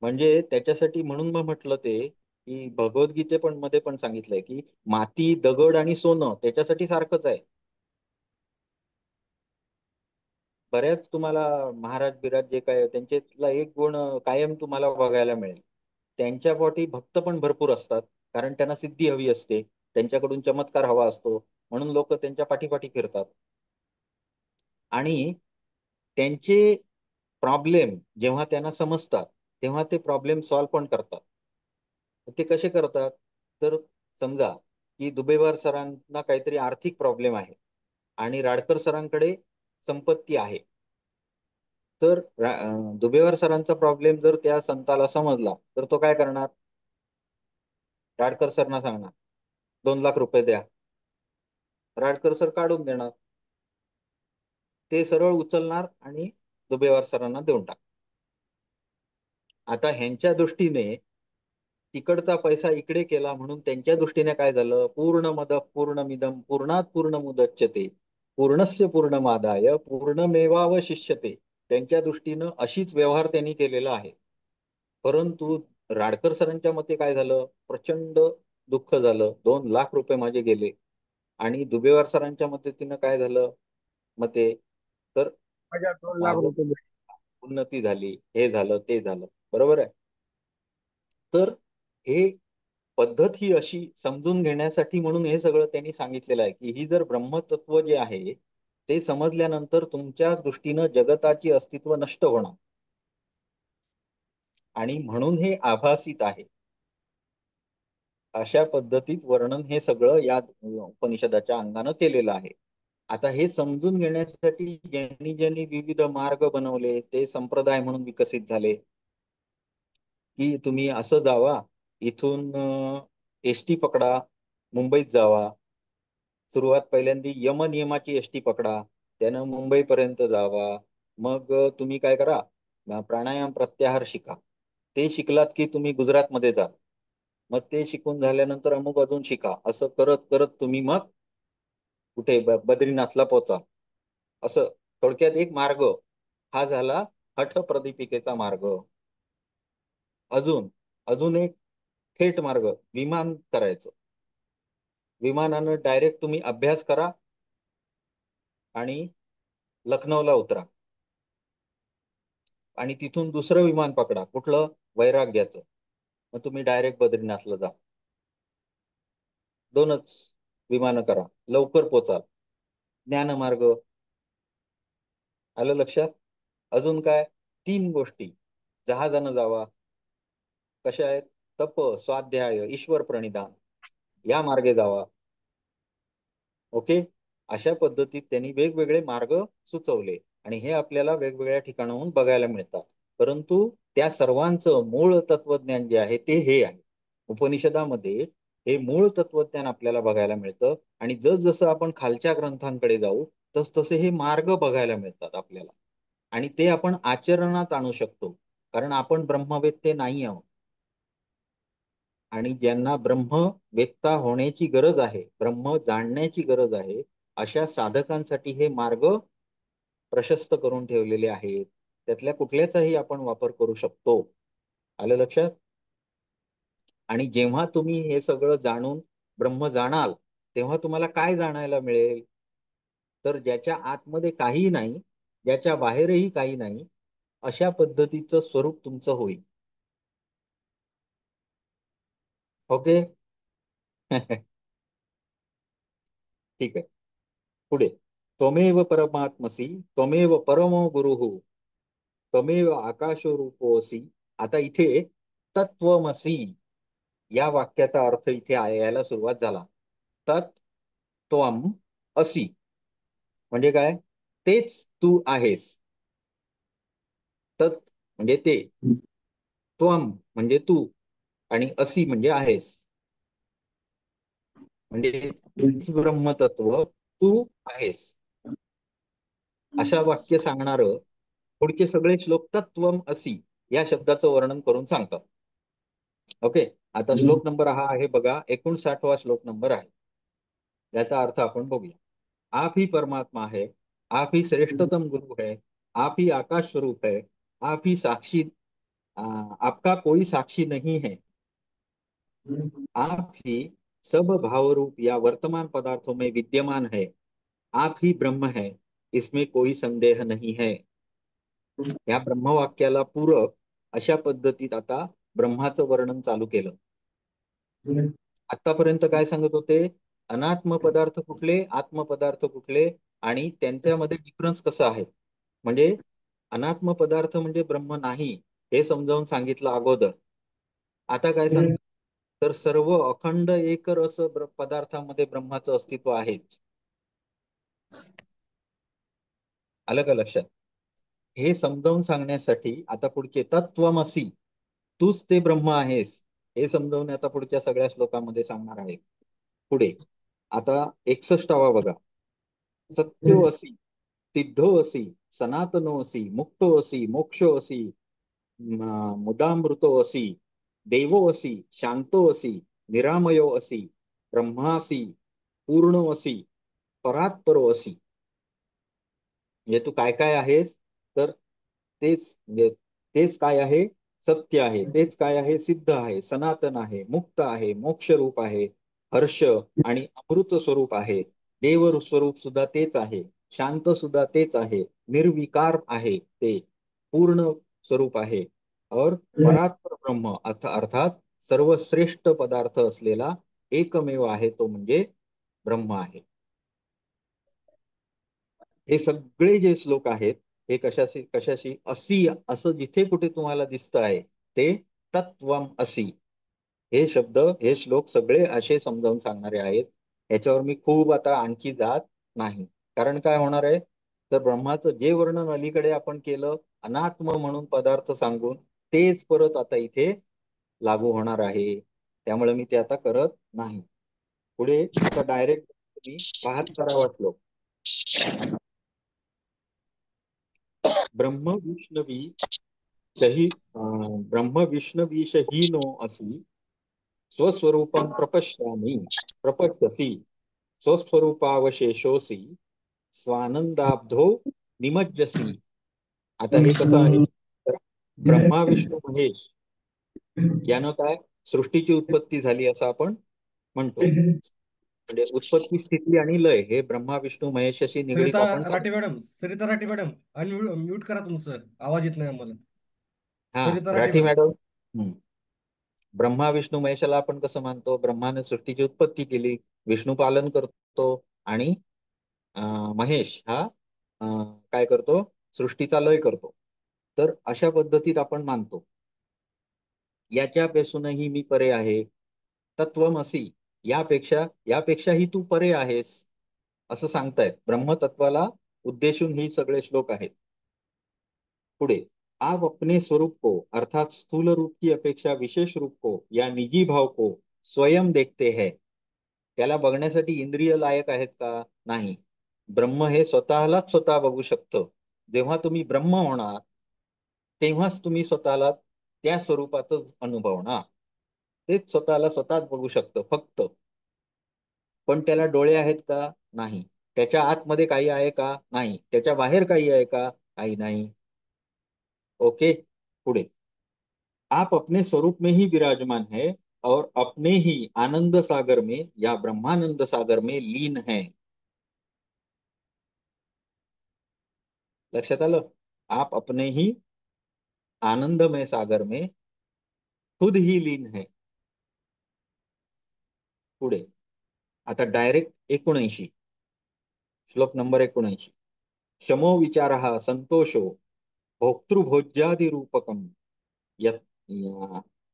म्हणजे त्याच्यासाठी म्हणून मग म्हटलं ते की भगवद्गीते पण मध्ये पण सांगितलंय की माती, दगड आणि सोनं त्याच्यासाठी सारखंच आहे. बऱ्याच तुम्हाला महाराज बिराज जे काय त्यांच्यातला एक गुण कायम तुम्हाला बघायला मिळेल. त्यांच्या पोटी भक्त पण भरपूर असतात, कारण त्यांना सिद्धी हवी असते, त्यांच्याकडून चमत्कार हवा असतो, म्हणून लोक त्यांच्या पाठीपाठी फिरतात. आणि त्यांचे प्रॉब्लेम जेव्हा त्यांना समजतात तेव्हा ते प्रॉब्लेम सॉल्व्ह पण करतात. ते कसे करतात? तर समजा की दुबेवार सरांना काहीतरी आर्थिक प्रॉब्लेम आहे आणि राडकर सरांकडे संपत्ती आहे. तर दुबेवार सरांचा प्रॉब्लेम जर त्या संताला समजला तर तो काय करणार? राडकर सरना सांगणार 2 लाख रुपये द्या. राडकर सर काढून देणार, ते सरळ उचलणार आणि दुबेवार सरांना देऊन टाक. आता ह्यांच्या दृष्टीने तिकडचा पैसा इकडे केला म्हणून त्यांच्या दृष्टीने काय झालं? पूर्णमद पूर्णमिदम पूर्णात पूर्णमुदच्यते पूर्णस्य पूर्णमादाय पूर्णमेवावशिष्यते. त्यांच्या दृष्टीनं अशीच व्यवहार त्यांनी केलेला आहे. परंतु राडकर सरांच्या मते काय झालं? प्रचंड दुःख झालं, 2 लाख रुपये माझे गेले. आणि दुबेवार सरांच्या मदतीनं काय झालं मते? तर माझ्या 2 लाख माझं रुपये उन्नती झाली, हे झालं ते झालं, बरोबर आहे. तर हे पद्धत ही अशी समजून घेण्यासाठी म्हणून हे सगळं त्यांनी सांगितलेलं आहे की ही जर ब्रह्मतत्व जे आहे ते समजल्यानंतर तुमच्या दृष्टीनं जगताची अस्तित्व नष्ट होणार, आणि म्हणून हे आभासित आहे. अशा पद्धतीत वर्णन हे सगळं या उपनिषदाच्या अंगानं केलेलं आहे. आता हे समजून घेण्यासाठी ज्यांनी ज्यांनी विविध मार्ग बनवले ते संप्रदाय म्हणून विकसित झाले की तुम्ही असं जावा, इथून एसटी पकडा, मुंबईत जावा. सुरुवात पहिल्यांदा यमनियमाची एसटी पकडा, त्यानं मुंबईपर्यंत जावा. मग तुम्ही काय करा? प्राणायाम प्रत्याहार शिका. ते शिकलात की तुम्ही गुजरातमध्ये जा. मग ते शिकून झाल्यानंतर अमुक अजून शिका. असं करत करत तुम्ही मग कुठे बद्रीनाथला पोहोचा. असं थोडक्यात एक मार्ग हा झाला हठ प्रदीपिकेचा मार्ग. अजून अजून एक थेट मार्ग विमान करायचं. विमानानं डायरेक्ट तुम्ही अभ्यास करा आणि लखनौला उतरा, आणि तिथून दुसरं विमान पकडा. कुठलं? वैराग्याचं. मग तुम्ही डायरेक्ट बद्रीनाथला जा. 2च विमानं करा, लवकर पोचाल. ज्ञानमार्ग. आलं लक्षात? अजून काय? 3 गोष्टी. जहाजानं जावा. कशा आहेत? तप, स्वाध्याय, ईश्वर प्रणिधान, या मार्गे जावा. ओके. अशा पद्धतीत त्यांनी वेगवेगळे मार्ग सुचवले आणि हे आपल्याला वेगवेगळ्या ठिकाणाहून बघायला मिळतात. परंतु त्या सर्वांचं मूळ तत्वज्ञान जे आहे ते हे आहे. उपनिषदामध्ये हे मूळ तत्वज्ञान आपल्याला बघायला मिळतं आणि जसजसं आपण खालच्या ग्रंथांकडे जाऊ तसतसे हे मार्ग बघायला मिळतात आपल्याला आणि ते आपण आचरणात आणू शकतो, कारण आपण ब्रह्मवेत्ते नाही आहोत. आणि ज्यांना ब्रह्मवेत्ता होण्याची गरज आहे, ब्रह्म जाणण्याची गरज आहे, अशा साधकांसाठी हे मार्ग प्रशस्त करून ठेवलेले आहेत. त्यातल्या कुठल्याचाही आपण वापर करू शकतो. आलं लक्षात? आणि जेव्हा तुम्ही हे सगळं जाणून ब्रह्म जाणाल तेव्हा तुम्हाला काय जाणायला मिळेल? तर ज्याच्या आतमध्ये काही नाही, ज्याच्या बाहेरही काही नाही, अशा पद्धतीचं स्वरूप तुमचं होईल. ओके. ठीक आहे. पुढे त्वमेव परमात्मसी त्वमेव परमो गुरुः त्वमेव आकाशो रूपोऽसि. आता इथे तत्वमसी या वाक्याचा अर्थ इथे यायला सुरुवात झाला. तत् त्वम असी म्हणजे काय? तेच तू आहेस. तत् म्हणजे ते, त्वम म्हणजे तू आणि असी म्हणजे आहेस. म्हणजे ब्रह्मतत्व तू आहेस. अशा वाक्य सांगणार पुढचे सगळे श्लोक तत्वम असी या शब्दाचं वर्णन करून सांगतात. ओके. आता श्लोक नंबर हा आहे बघा 59वा श्लोक नंबर आहे. याचा अर्थ आपण बघूया. आप ही परमात्मा है, आप ही श्रेष्ठतम गुरु है, आप ही आकाश स्वरूप है, आप ही साक्षी, आपका कोई साक्षी नहीं है, आप ही सब भाव रूप या वर्तमान पदार्थों में विद्यमान है, आप ही ब्रह्म है, इसमें कोई संदेह नहीं है. या ब्रह्मवाक्याला पूरक अशा पद्धतीत आता ब्रह्माचं वर्णन चालू केलं. आतापर्यंत काय सांगत होते? अनात्म पदार्थ कुठले, आत्मपदार्थ कुठले आणि त्यांच्यामध्ये डिफरन्स कसा आहे. म्हणजे अनात्म पदार्थ म्हणजे ब्रह्म नाही हे समजावून सांगितलं अगोदर. आता काय सांगतो? तर सर्व अखंड एक रस पदार्थामध्ये ब्रह्माचं अस्तित्व आहेच. आलं का लक्षात? हे समजावून सांगण्यासाठी आता पुढचे तत्वमसी, तूच ते ब्रह्म आहेस हे समजावून आता पुढच्या सगळ्या श्लोकामध्ये सांगणार आहे. पुढे आता 61वा बघा. सत्यो असी सिद्धो असी सनातनो असी मुक्तो असी मोक्षो असी मुदामृतो असी देवो असी शांतो असी निरामयो असी ब्रह्मासी पूर्णो असी परात्परो असी. म्हणजे तू काय काय आहेस? तर तेच म्हणजे तेच काय आहे? सत्य आहे. तेच काय आहे? सिद्ध आहे, सनातन आहे, मुक्त आहे, मोक्ष रूप आहे, हर्ष आणि अमृत स्वरूप आहे, देव स्वरूप सुद्धा तेच आहे, शांत सुद्धा तेच आहे, निर्विकार आहे, ते पूर्ण स्वरूप आहे और परात्पर ब्रह्म अर्थात सर्वश्रेष्ठ पदार्थ असलेला एकमेव आहे तो म्हणजे ब्रह्म आहे. हे सगळे जे श्लोक आहेत हे कशाशी कशाशी असी असं जिथे कुठे तुम्हाला दिसत आहे ते तत्वम असी हे शब्द हे श्लोक सगळे असे समजावून सांगणारे आहेत. याच्यावर मी खूप आता आणखी जात नाही, कारण काय होणार आहे तर ब्रह्माचं जे वर्णन अलीकडे आपण केलं अनात्म म्हणून पदार्थ सांगून तेच परत आता इथे लागू होणार आहे. त्यामुळे मी ते आता करत नाही. पुढे आता डायरेक्ट मी 72वा श्लोक. ब्रह्म विष्णवी सही ब्रह्म विष्णवीशहीनो असि स्वस्वरूपं प्रपश्यामि प्रपश्यसि स्वस्वरूपावशेषोऽसि स्वानंदाब्धो निमज्जसी. आता हे कसं आहे तर ब्रह्मा विष्णू महेश यानं काय सृष्टीची उत्पत्ती झाली असं आपण म्हणतो. म्हणजे उत्पत्ती स्थिती आणि लय हे ब्रह्मा विष्णू महेशाशी निगडीत सरिता आपण Rathi madam, Sarita Rathi madam mute करा तुमचं, आवाज येत नाही आम्हाला. हा सरिता राठी राठी मॅडम. मॅडम. ब्रह्मा विष्णू महेशाला आपण कसं मानतो? ब्रह्माने सृष्टीची उत्पत्ती केली, विष्णू पालन करतो आणि महेश हा काय करतो? सृष्टीचा लय करतो. तर अशा पद्धतीत आपण मानतो. याच्यापासूनही मी परे आहे. तत्वमसी यापेक्षाही तू परे आहेस. असं सांगतायत. ब्रह्मतत्वाला उद्देशून ही सगळे श्लोक आहेत. पुढे, आप अपने स्वरूप को अर्थात स्थूल रूप की अपेक्षा विशेष रूप को या निजी भाव को स्वयं देखते हैं. त्याला बघण्यासाठी इंद्रिय लायक आहेत का? नाही. ब्रह्म हे स्वतःलाच स्वतः बघू शकतं. जेव्हा तुम्ही ब्रह्म होणार तेव्हाच तुम्ही स्वतःला त्या स्वरूपातच अनुभवणार. तेच स्वतःला स्वतःच बघू शकतं फक्त. पण त्याला डोळे आहेत का? नाही. त्याच्या आतमध्ये काही आहे का? नाही. त्याच्या बाहेर काही आहे का? काही नाही. ओके. पुढे, आप अपने स्वरूप में ही विराजमान है और अपने ही आनंद सागर में या ब्रह्मानंद सागर में लीन है. लक्षात आलं? आप अपने ही आनंदमय सागर में खुद ही लीन है. पुढे, आता डायरेक्ट 79, श्लोक नंबर 79. शमो विचारः संतोषो भोक्तृभोज्यादिरूपकम्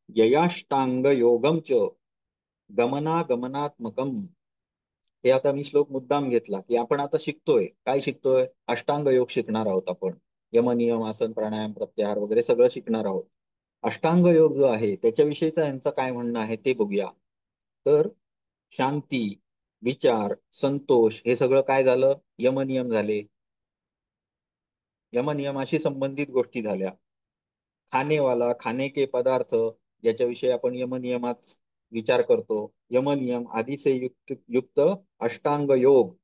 ययाष्टांग योगम च गमनागमनात्मकम. हे आता मी श्लोक मुद्दाम घेतला की आपण आता शिकतोय. काय शिकतोय? अष्टांग योग शिकणार आहोत आपण. यम, नियम, आसन, प्राणायाम, प्रत्याहार वगैरे सगळं शिकणार आहोत. अष्टांग योग जो आहे त्याच्याविषयीचं यांचं काय म्हणणं आहे ते बघूया. तर शांती, विचार, संतोष हे सगळं काय झालं? यमनियम झाले. यमनियमाशी संबंधित गोष्टी झाल्या. खानेवाला, खाने के पदार्थ ज्याच्याविषयी आपण यमनियमात विचार करतो, यमनियम आदी से युक्त युक्त अष्टांग योग.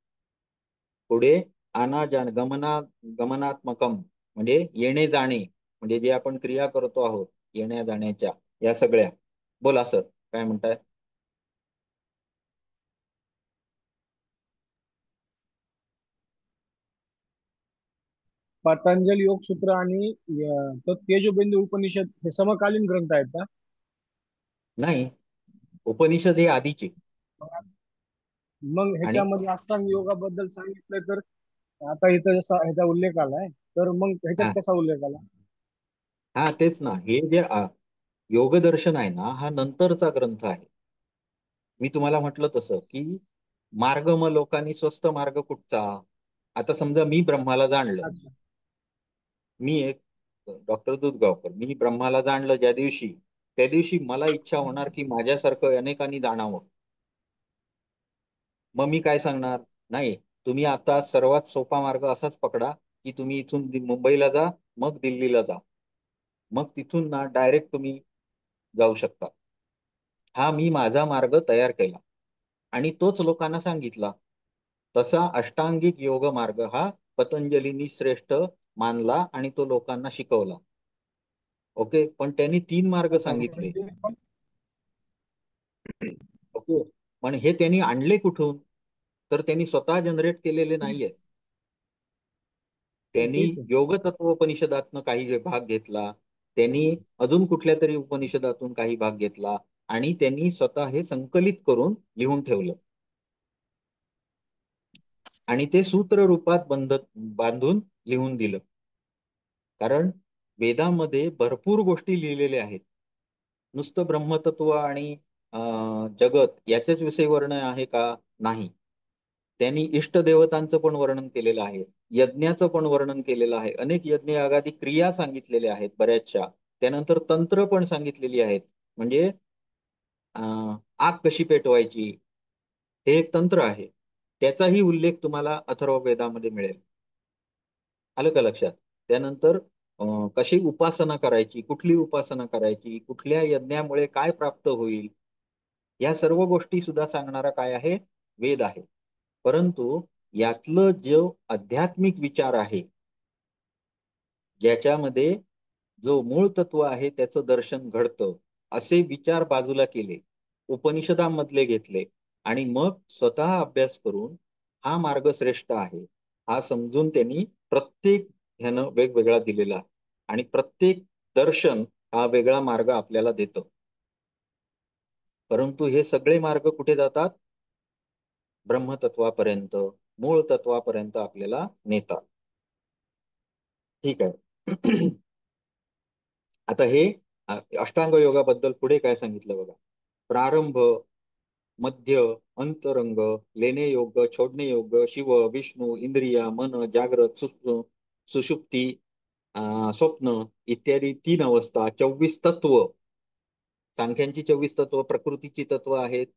पुढे आनाजान गमनात्मकम म्हणजे येणे जाणे, म्हणजे जे आपण क्रिया करतो आहोत येण्या जाण्याच्या, या सगळ्या. बोला सर, काय म्हणताय? पतंजल योग सूत्र आणि तो तेजोबिंदू उपनिषद हे समकालीन ग्रंथ आहेत का? नाही, उपनिषद हे आधीचे. मग आणि ह्याच्यामध्ये अष्टांग योगाबद्दल सांगितलं तर आता इथं जसा ह्याचा उल्लेख आलाय, तर मग ह्याच्यात हा कसा उल्लेख आला? हा तेच ना, हे जे योगदर्शन आहे ना, हा नंतरचा ग्रंथ आहे. मी तुम्हाला म्हटलं तसं की मार्ग, मग लोकांनी स्वस्त मार्ग कुठचा? आता समजा मी ब्रह्माला जाणलं. अच्छा. मी एक डॉक्टर दूधगावकर, मी ब्रह्माला जाणलं ज्या दिवशी, त्या दिवशी मला इच्छा होणार की माझ्यासारखं अनेकांनी जाणावं. मग मी काय सांगणार? नाही, तुम्ही आता सर्वात सोपा मार्ग असाच पकडा की तुम्ही इथून मुंबईला जा, मग दिल्लीला जा, मग तिथून ना डायरेक्ट तुम्ही जाऊ शकता. हा मी माझा मार्ग तयार केला आणि तोच लोकांना सांगितला. तसा अष्टांगिक योग मार्ग हा पतंजलींनी श्रेष्ठ मानला आणि तो लोकांना शिकवला. ओके. पण त्यांनी 3 मार्ग अच्छा, सांगितले. म्हणजे ओके. पण हे त्यांनी आणले कुठून? तर त्यांनी स्वतः जनरेट केलेले नाहीये. त्यांनी ठीक आहे. योग तत्वोपनिषदातनं काही भाग घेतला, त्यांनी अजून कुठल्या तरी उपनिषदातून काही भाग घेतला आणि त्यांनी स्वतः हे संकलित करून लिहून ठेवलं आणि ते सूत्र रूपात बांधून लिहून दिलं. कारण वेदामध्ये भरपूर गोष्टी लिहिलेल्या आहेत. नुसतं ब्रह्मतत्व आणि जगत याच्याच विषयी वर्णन आहे का? नाही. त्यांनी इष्टदेवतांचं पण वर्णन केलेलं आहे, यज्ञाचं पण वर्णन केलेलं आहे, अनेक यज्ञ यागादी क्रिया सांगितलेल्या आहेत बऱ्याचशा. त्यानंतर तंत्र पण सांगितलेली आहेत. म्हणजे आग कशी पेटवायची हे एक तंत्र आहे, त्याचाही उल्लेख तुम्हाला अथर्ववेदामध्ये मिळेल. आलं का लक्षात? त्यानंतर कशी उपासना करायची, कुठली उपासना करायची, कुठल्या यज्ञामुळे काय प्राप्त होईल, या सर्व गोष्टी सुद्धा सांगणारा काय आहे? वेद आहे. परंतु यातलं जो आध्यात्मिक विचार आहे, ज्याच्यामध्ये जो मूळ तत्व आहे त्याचं दर्शन घडतं, असे विचार बाजूला केले, उपनिषदांमधले घेतले आणि मग स्वतः अभ्यास करून हा मार्ग श्रेष्ठ आहे हा समजून त्यांनी प्रत्येक ह्यानं वेगवेगळा दिलेला आहे आणि प्रत्येक दर्शन हा वेगळा मार्ग आपल्याला देतं. परंतु हे सगळे मार्ग कुठे जातात? ब्रह्मतत्वापर्यंत, मूळ तत्वापर्यंत आपल्याला नेतात. ठीक आहे. आता हे अष्टांग योगाबद्दल पुढे काय सांगितलं बघा. प्रारंभ, मध्य, अंतरंग, लेणे योग, छोडणे योग, शिव, विष्णू, इंद्रिया, मन, जागृत, सुषुप्ती, स्वप्न इत्यादी 3 अवस्था, 24 तत्व, सांख्यांची 24 तत्व, प्रकृतीची तत्व आहेत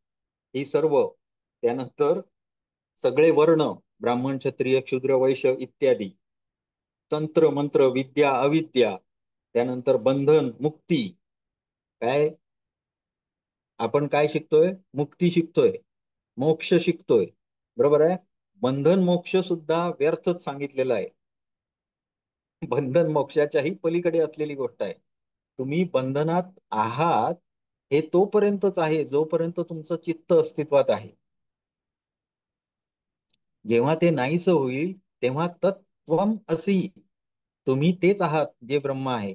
ही सर्व, त्यानंतर सगळे वर्ण, ब्राह्मण, क्षत्रिय, शूद्र, वैश्य इत्यादी, तंत्र, मंत्र, विद्या, अविद्या, त्यानंतर बंधन, मुक्ती, काय आपण काय शिकतोय? मुक्ती शिकतोय, मोक्ष शिकतोय, बरोबर आहे. बंधन मोक्ष सुद्धा व्यर्थच सांगितलेलं आहे. बंधन मोक्षाच्याही पलीकडे असलेली गोष्ट आहे. तुम्ही बंधनात आहात हे तोपर्यंतच आहे जोपर्यंत तुमचं चित्त अस्तित्वात आहे. जेव्हा ते नाहीसं होईल तेव्हा तत्त्वम असी, तुम्ही तेच आहात जे ब्रह्म आहे.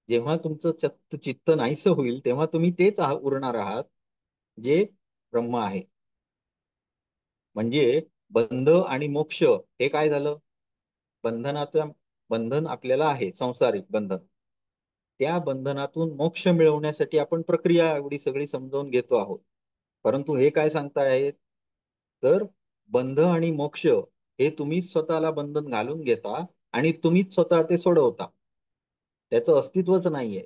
जेव्हा तुमचं चित्त नाहीसं होईल तेव्हा तुम्ही तेच उरणार आहात जे ब्रह्म आहे. म्हणजे बंध आणि मोक्ष हे काय झालं? बंधन आपल्याला आहे, सांसारिक बंधन. त्या बंधनातून मोक्ष मिळवण्यासाठी आपण प्रक्रिया एवढी सगळी समजावून घेतो आहोत. परंतु हे काय सांगतायत? तर बंध आणि मोक्ष हे तुम्हीच स्वतःला बंधन घालून घेता आणि तुम्हीच स्वतः ते सोडवता. त्याचं अस्तित्वच नाहीये.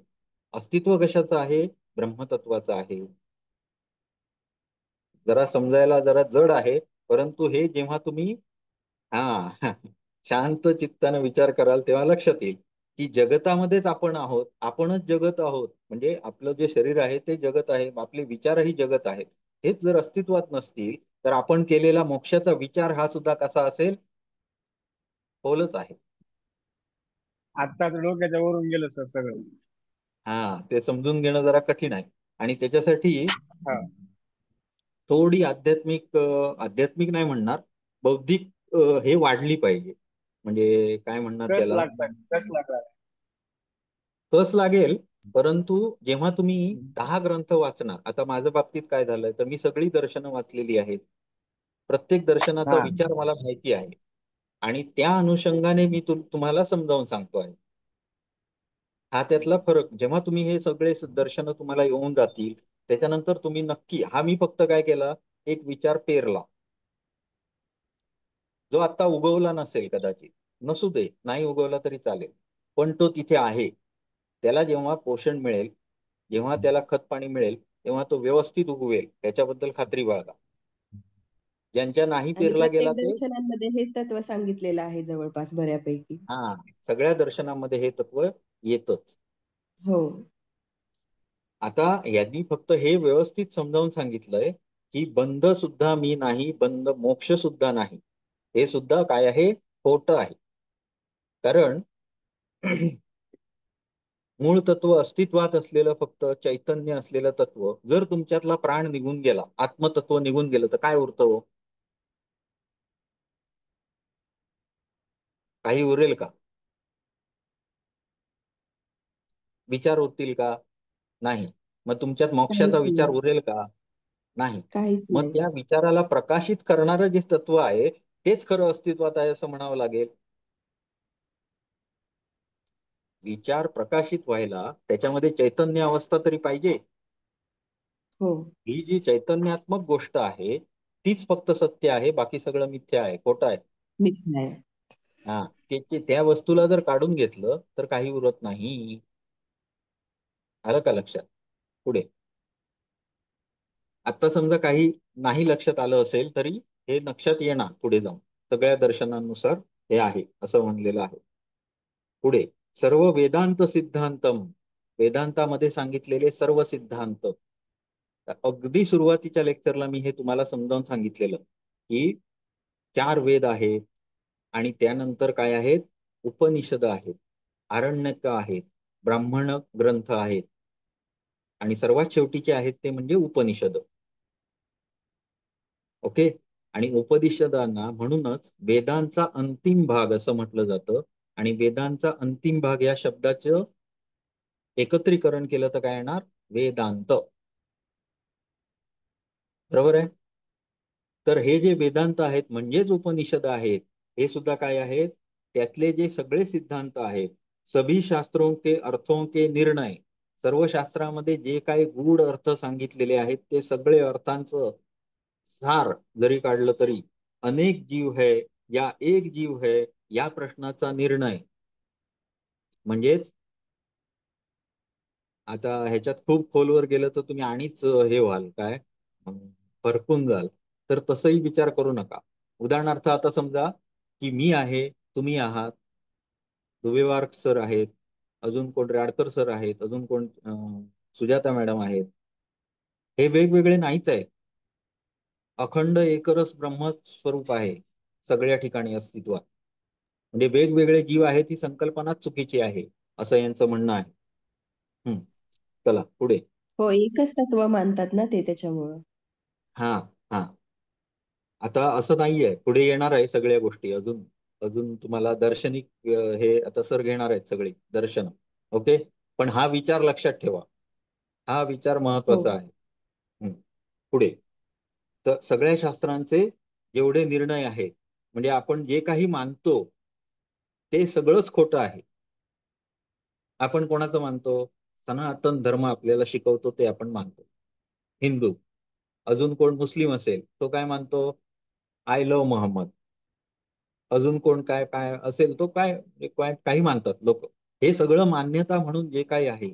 अस्तित्व कशाचं आहे? ब्रह्मतत्वाचं आहे. जरा समजायला जरा जड आहे, परंतु हे जेव्हा तुम्ही शांत चित्ताने विचार कराल तेव्हा लक्षात येईल की जगतामध्येच आपण आहोत, आपणच जगत आहोत. म्हणजे आपलं जे शरीर आहे ते जगत आहे, आपले विचारही जगत आहेत. हेच जर अस्तित्वात नसतील तर आपण केलेला मोक्षाचा विचार हा सुद्धा कसा असेल? फोलच आहे. आत्ताच डोक्याच्या वरून गेलं सर सगळं. ते समजून घेणं जरा कठीण आहे आणि त्याच्यासाठी हा. थोडी आध्यात्मिक नाही म्हणणार, बौद्धिक हे वाढली पाहिजे. म्हणजे काय म्हणणार कस त्याला? लागतात. कस लागेल. परंतु जेव्हा तुम्ही 10 ग्रंथ वाचणार, आता माझ्या बाबतीत काय झालंय तर मी सगळी दर्शनं वाचलेली आहेत. प्रत्येक दर्शनाचा हा. विचार मला माहिती आहे आणि त्या अनुषंगाने मी तुम्हाला समजावून सांगतो आहे. हा त्यातला फरक. जेव्हा तुम्ही हे सगळे दर्शन तुम्हाला येऊन जातील त्याच्यानंतर तुम्ही नक्की, मी फक्त काय केला, एक विचार पेरला जो आता उगवला नसेल, कदाचित नसू दे, नाही उगवला तरी चालेल, पण तो तिथे आहे. त्याला जेव्हा पोषण मिळेल, जेव्हा त्याला खत पाणी मिळेल तेव्हा तो व्यवस्थित उगवेल, त्याच्याबद्दल खात्री बाळगा. ज्यांच्या नाही आणि पेरला गेला प्रत्येक ते दर्शनांमध्ये हेच तत्व सांगितलेलं आहे जवळपास बऱ्यापैकी. सगळ्या दर्शनामध्ये हे तत्व येतच. हो. आता यांनी फक्त हे व्यवस्थित समजावून सांगितलंय की बंध सुद्धा मी नाही, बंध मोक्ष सुद्धा नाही, हे सुद्धा काय आहे? खोटं आहे. कारण मूळ तत्व अस्तित्वात असलेलं, फक्त चैतन्य असलेलं तत्व जर तुमच्यातला प्राण निघून गेला, आत्मतत्व निघून गेलं तर काय उरतं? काही उरेल का? विचार उरतील का? नाही. मग तुमच्यात मोक्षाचा काहीच विचार नाही. उरेल का? नाही. काहीच मग नाही. त्या विचाराला प्रकाशित करणारं जे तत्व आहे तेच खरं अस्तित्वात आहे असं म्हणावं लागेल. विचार प्रकाशित व्हायला त्याच्यामध्ये चैतन्य अवस्था तरी पाहिजे. हो. ही जी चैतन्यात्मक गोष्ट आहे तीच फक्त सत्य आहे, बाकी सगळं मिथ्या आहे, खोटं आहे. मिथ्या आहे. त्या वस्तूला जर काढून घेतलं तर काही उरत नाही. आलं का लक्षात? पुढे आता समजा काही नाही लक्षात आलं असेल तरी हे लक्षात येणार पुढे जाऊन. सगळ्या दर्शनानुसार हे आहे असं म्हणलेलं आहे. पुढे सर्व वेदांत सिद्धांतम, वेदांतामध्ये सांगितलेले सर्व सिद्धांत. अगदी सुरुवातीच्या लेक्चरला मी हे तुम्हाला समजावून सांगितलेलं की 4 वेद आहेत आणि त्यानंतर काय आहेत? उपनिषद आहेत, आरण्यक आहेत, ब्राह्मण ग्रंथ आहेत आणि सर्वात शेवटीचे आहेत ते म्हणजे उपनिषद. ओके. आणि उपनिषदांना म्हणूनच वेदांचा अंतिम भाग असं म्हटलं जातं. आणि वेदांचा अंतिम भाग या शब्दाचं एकत्रीकरण केलं तर काय येणार? वेदांत. बरोबर आहे. तर हे जे वेदांत आहेत म्हणजेच उपनिषद आहेत, हे सुद्धा काय आहेत? त्यातले जे सगळे सिद्धांत आहेत, सभी शास्त्रों के अर्थों के निर्णय, सर्व शास्त्रामध्ये जे काही गूढ अर्थ सांगितलेले आहेत ते सगळे अर्थांचं सार जरी काढलं तरी अनेक जीव है या एक जीव है या प्रश्नाचा निर्णय म्हणजेच आता ह्याच्यात खूप खोलवर गेलं तर तुम्ही आणिच हे व्हाल काय फरकून जाल. तर तसंही विचार करू नका. उदाहरणार्थ आता समजा की मी आहे, तुम्ही आहात, दुबेवार सर आहेत, अजून कोण राडकर सर आहेत, अजून कोण सुजाता मॅडम आहेत. हे वेगवेगळे नाहीच आहेत. अखंड एकरस ब्रह्मस्वरूप आहे सगळ्या ठिकाणी अस्तित्वात. म्हणजे वेगवेगळे जीव आहेत ही संकल्पना चुकीची आहे असं यांचं म्हणणं आहे. चला पुढे. हो, एकच तत्व मानतात ना ते, त्याच्यामुळं. हा हा आता असं नाहीये, पुढे येणार आहे सगळ्या गोष्टी. अजून अजून तुम्हाला दार्शनिक हे आता सर घेणार आहेत सगळे दर्शन. ओके, पण हा विचार लक्षात ठेवा, हा विचार हो. महत्वाचा आहे. पुढे तर सगळ्या शास्त्रांचे जेवढे निर्णय आहेत म्हणजे आपण जे काही मानतो ते सगळंच खोटं आहे. आपण कोणाचं मानतो? सनातन धर्म आपल्याला शिकवतो ते आपण मानतो, हिंदू. अजून कोण मुस्लिम असेल तो काय मानतो? I love Mohammed. अजून कोण काय काय असेल तो काय काही मानतात लोक. हे सगळं मान्यता म्हणून जे काही आहे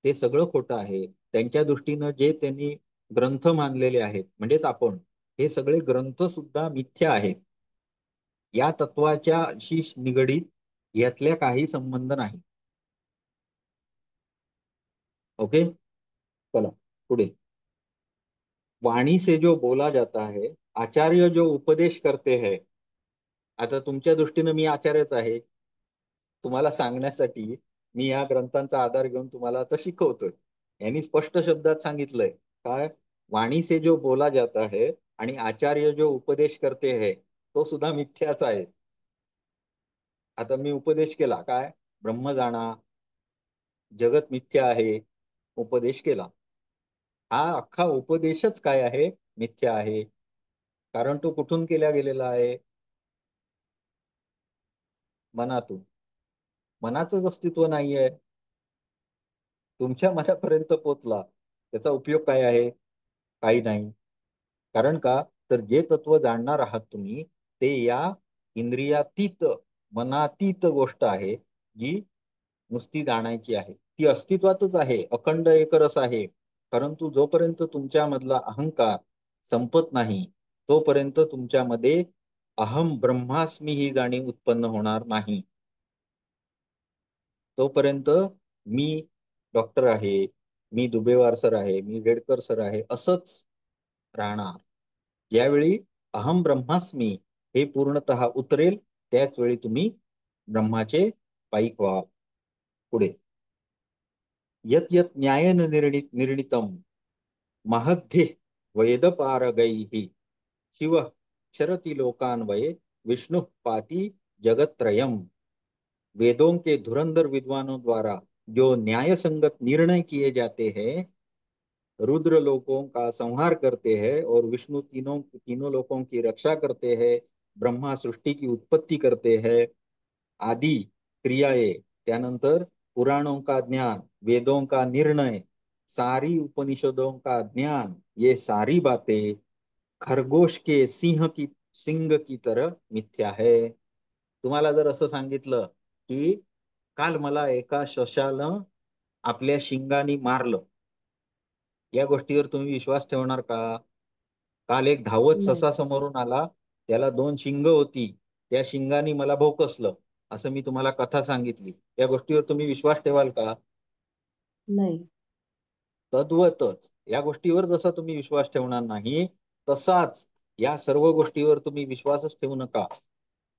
ते सगळं खोटं आहे. त्यांच्या दृष्टीनं जे त्यांनी ग्रंथ मानलेले आहेत म्हणजेच आपण, हे सगळे ग्रंथ सुद्धा मिथ्या आहेत. या तत्वाच्याशी निगडीत यातल्या काही संबंध नाही. ओके, चला पुढे. वाणी से जो बोला जाता है, आचार्य जो उपदेश करते हैं. आता तुमच्या दृष्टीनं मी आचार्यच आहे. तुम्हाला सांगण्यासाठी मी या ग्रंथांचा आधार घेऊन तुम्हाला आता शिकवतोय. यांनी स्पष्ट शब्दात सांगितलंय काय? वाणी से जो बोला जाता है आणि आचार्य जो उपदेश करते है तो सुद्धा मिथ्याच आहे. आता मी उपदेश केला काय? ब्रह्म जाणा, जगत मिथ्या आहे, उपदेश केला. हा अख्खा उपदेशच काय आहे? मिथ्या आहे. कारण तो कुठून केला गेलेला आहे? मनातून. मनाचंच अस्तित्व नाहीये. तुमच्या मनापर्यंत पोचला त्याचा उपयोग काय आहे? काही नाही. कारण का? तर जे तत्व जाणणार आहात तुम्ही ते या इंद्रियातीत मनातीत गोष्ट आहे जी नुसती जाणायची आहे. ती अस्तित्वातच आहे, अखंड एकरस आहे. परंतु जोपर्यंत तुमच्यामधला अहंकार संपत नाही तोपर्यंत तुमच्यामध्ये अहम ब्रह्मास्मी ही जाणीव उत्पन्न होणार नाही. तोपर्यंत मी डॉक्टर आहे, मी दुबेवार सर आहे, मी वेडकर सर आहे असंच राहणार. ज्यावेळी अहम ब्रह्मास्मी हे पूर्णतः उतरेल त्याच वेळी तुम्ही ब्रह्माचे पाईक व्हाल. पुढे. यत यत न्यायन निर्णितम महद्धि वेदपारगैः शिव शरति लोकान्वये विष्णु पाति जगत्त्रयम्. वेदों के धुरंधर विद्वानों द्वारा जो न्याय संगत निर्णय किए जाते हैं, रुद्र लोकों का संहार करते हैं और विष्णु तीनों तीनों लोकों की रक्षा करते हैं, ब्रह्मा सृष्टि की उत्पत्ति करते हैं, आदि क्रियाएं, त्यानंतर पुराणों का ज्ञान, वेदों का निर्णय, सारी उपनिषदों का ज्ञान, ये सारी बातें खरगोश के सिंग की तरह मिथ्या है. तुम्हाला जर असं सांगितलं की काल मला एका शशानं आपल्या शिंगानी मारलं, या गोष्टीवर तुम्ही विश्वास ठेवणार का? काल एक धावत नाही. ससा समोरून आला, त्याला 2 शिंग होती, त्या शिंगानी मला भोकसलं, असं मी तुम्हाला कथा सांगितली, या गोष्टीवर तुम्ही विश्वास ठेवाल का? नाही. तद्वतच या गोष्टीवर जसा तुम्ही विश्वास ठेवणार नाही तसाच या सर्व गोष्टीवर तुम्ही विश्वासच ठेवू नका.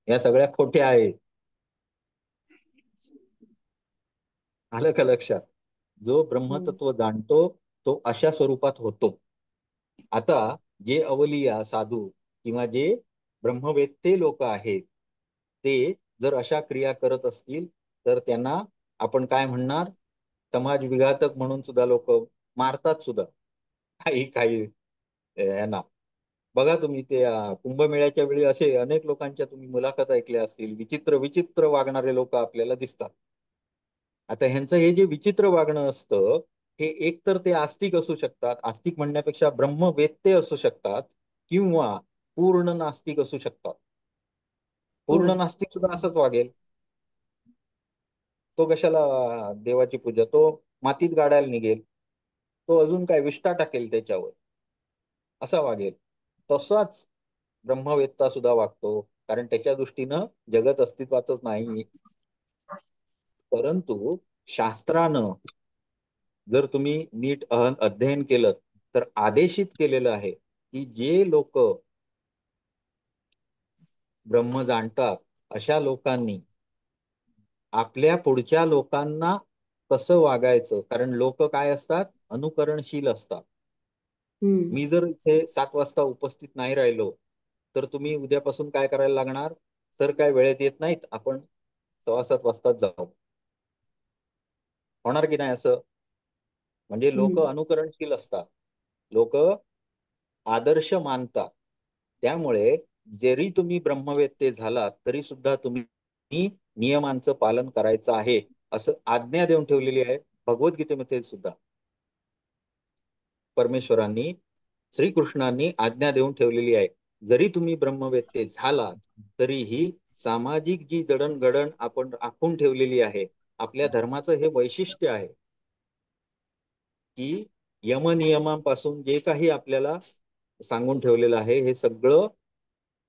या सगळ्या खोट्या आहेत. आलं का लक्षात? जो ब्रह्मतत्व जाणतो तो अशा स्वरूपात होतो. आता जे अवलिया साधू किंवा जे ब्रह्मवेत्ते लोक आहेत ते जर अशा क्रिया करत असतील तर त्यांना आपण काय म्हणणार? समाज विघातक म्हणून सुद्धा लोक मारतात सुद्धा काही काही यांना. बघा तुम्ही ते कुंभमेळ्याच्या वेळी असे अनेक लोकांच्या तुम्ही मुलाखत ऐकल्या असतील, विचित्र विचित्र वागणारे लोक आपल्याला दिसतात. आता ह्यांचं हे जे विचित्र वागणं असतं हे एक तर ते आस्तिक असू शकतात, आस्तिक म्हणण्यापेक्षा ब्रह्मवेत्ते असू शकतात, किंवा पूर्ण नास्तिक असू शकतात. पूर्ण हो. नास्तिक सुद्धा असंच वागेल. तो कशाला देवाची पूजा, तो मातीत गाडायला निघेल, तो अजून काय विष्ठा टाकेल त्याच्यावर, असा वागेल. तसाच ब्रह्मवेत्ता सुद्धा वागतो, कारण त्याच्या दृष्टीनं जगत अस्तित्वातच नाही. परंतु शास्त्रानं जर तुम्ही नीट अध्ययन केलं तर आदेशित केलेलं आहे की जे लोक ब्रह्म जाणतात अशा लोकांनी आपल्या पुढच्या लोकांना कसं वागायचं, कारण लोक काय असतात, अनुकरणशील असतात. हम्म. मी जर इथे 7 वाजता उपस्थित नाही राहिलो तर तुम्ही उद्यापासून काय करायला लागणार, सर काय वेळेत येत नाहीत, आपण 6:15 वाजता जाऊ, होणार की नाही असं? म्हणजे लोक हम्म. अनुकरणशील असतात, लोक आदर्श मानतात. त्यामुळे जरी तुम्ही ब्रह्मवेत्ते झालात तरी सुद्धा तुम्ही नियमांचं पालन करायचं आहे असं आज्ञा देऊन ठेवलेली आहे भगवद्गीतेमध्ये सुद्धा. परमेश्वरांनी, श्रीकृष्णांनी आज्ञा देऊन ठेवलेली आहे. जरी तुम्ही ब्रह्मवेत्ते झालात तरीही सामाजिक जी जडणघडण आपण आखून ठेवलेली आहे, आपल्या धर्माचं हे वैशिष्ट्य आहे की यमनियमांपासून जे काही आपल्याला सांगून ठेवलेलं आहे हे सगळं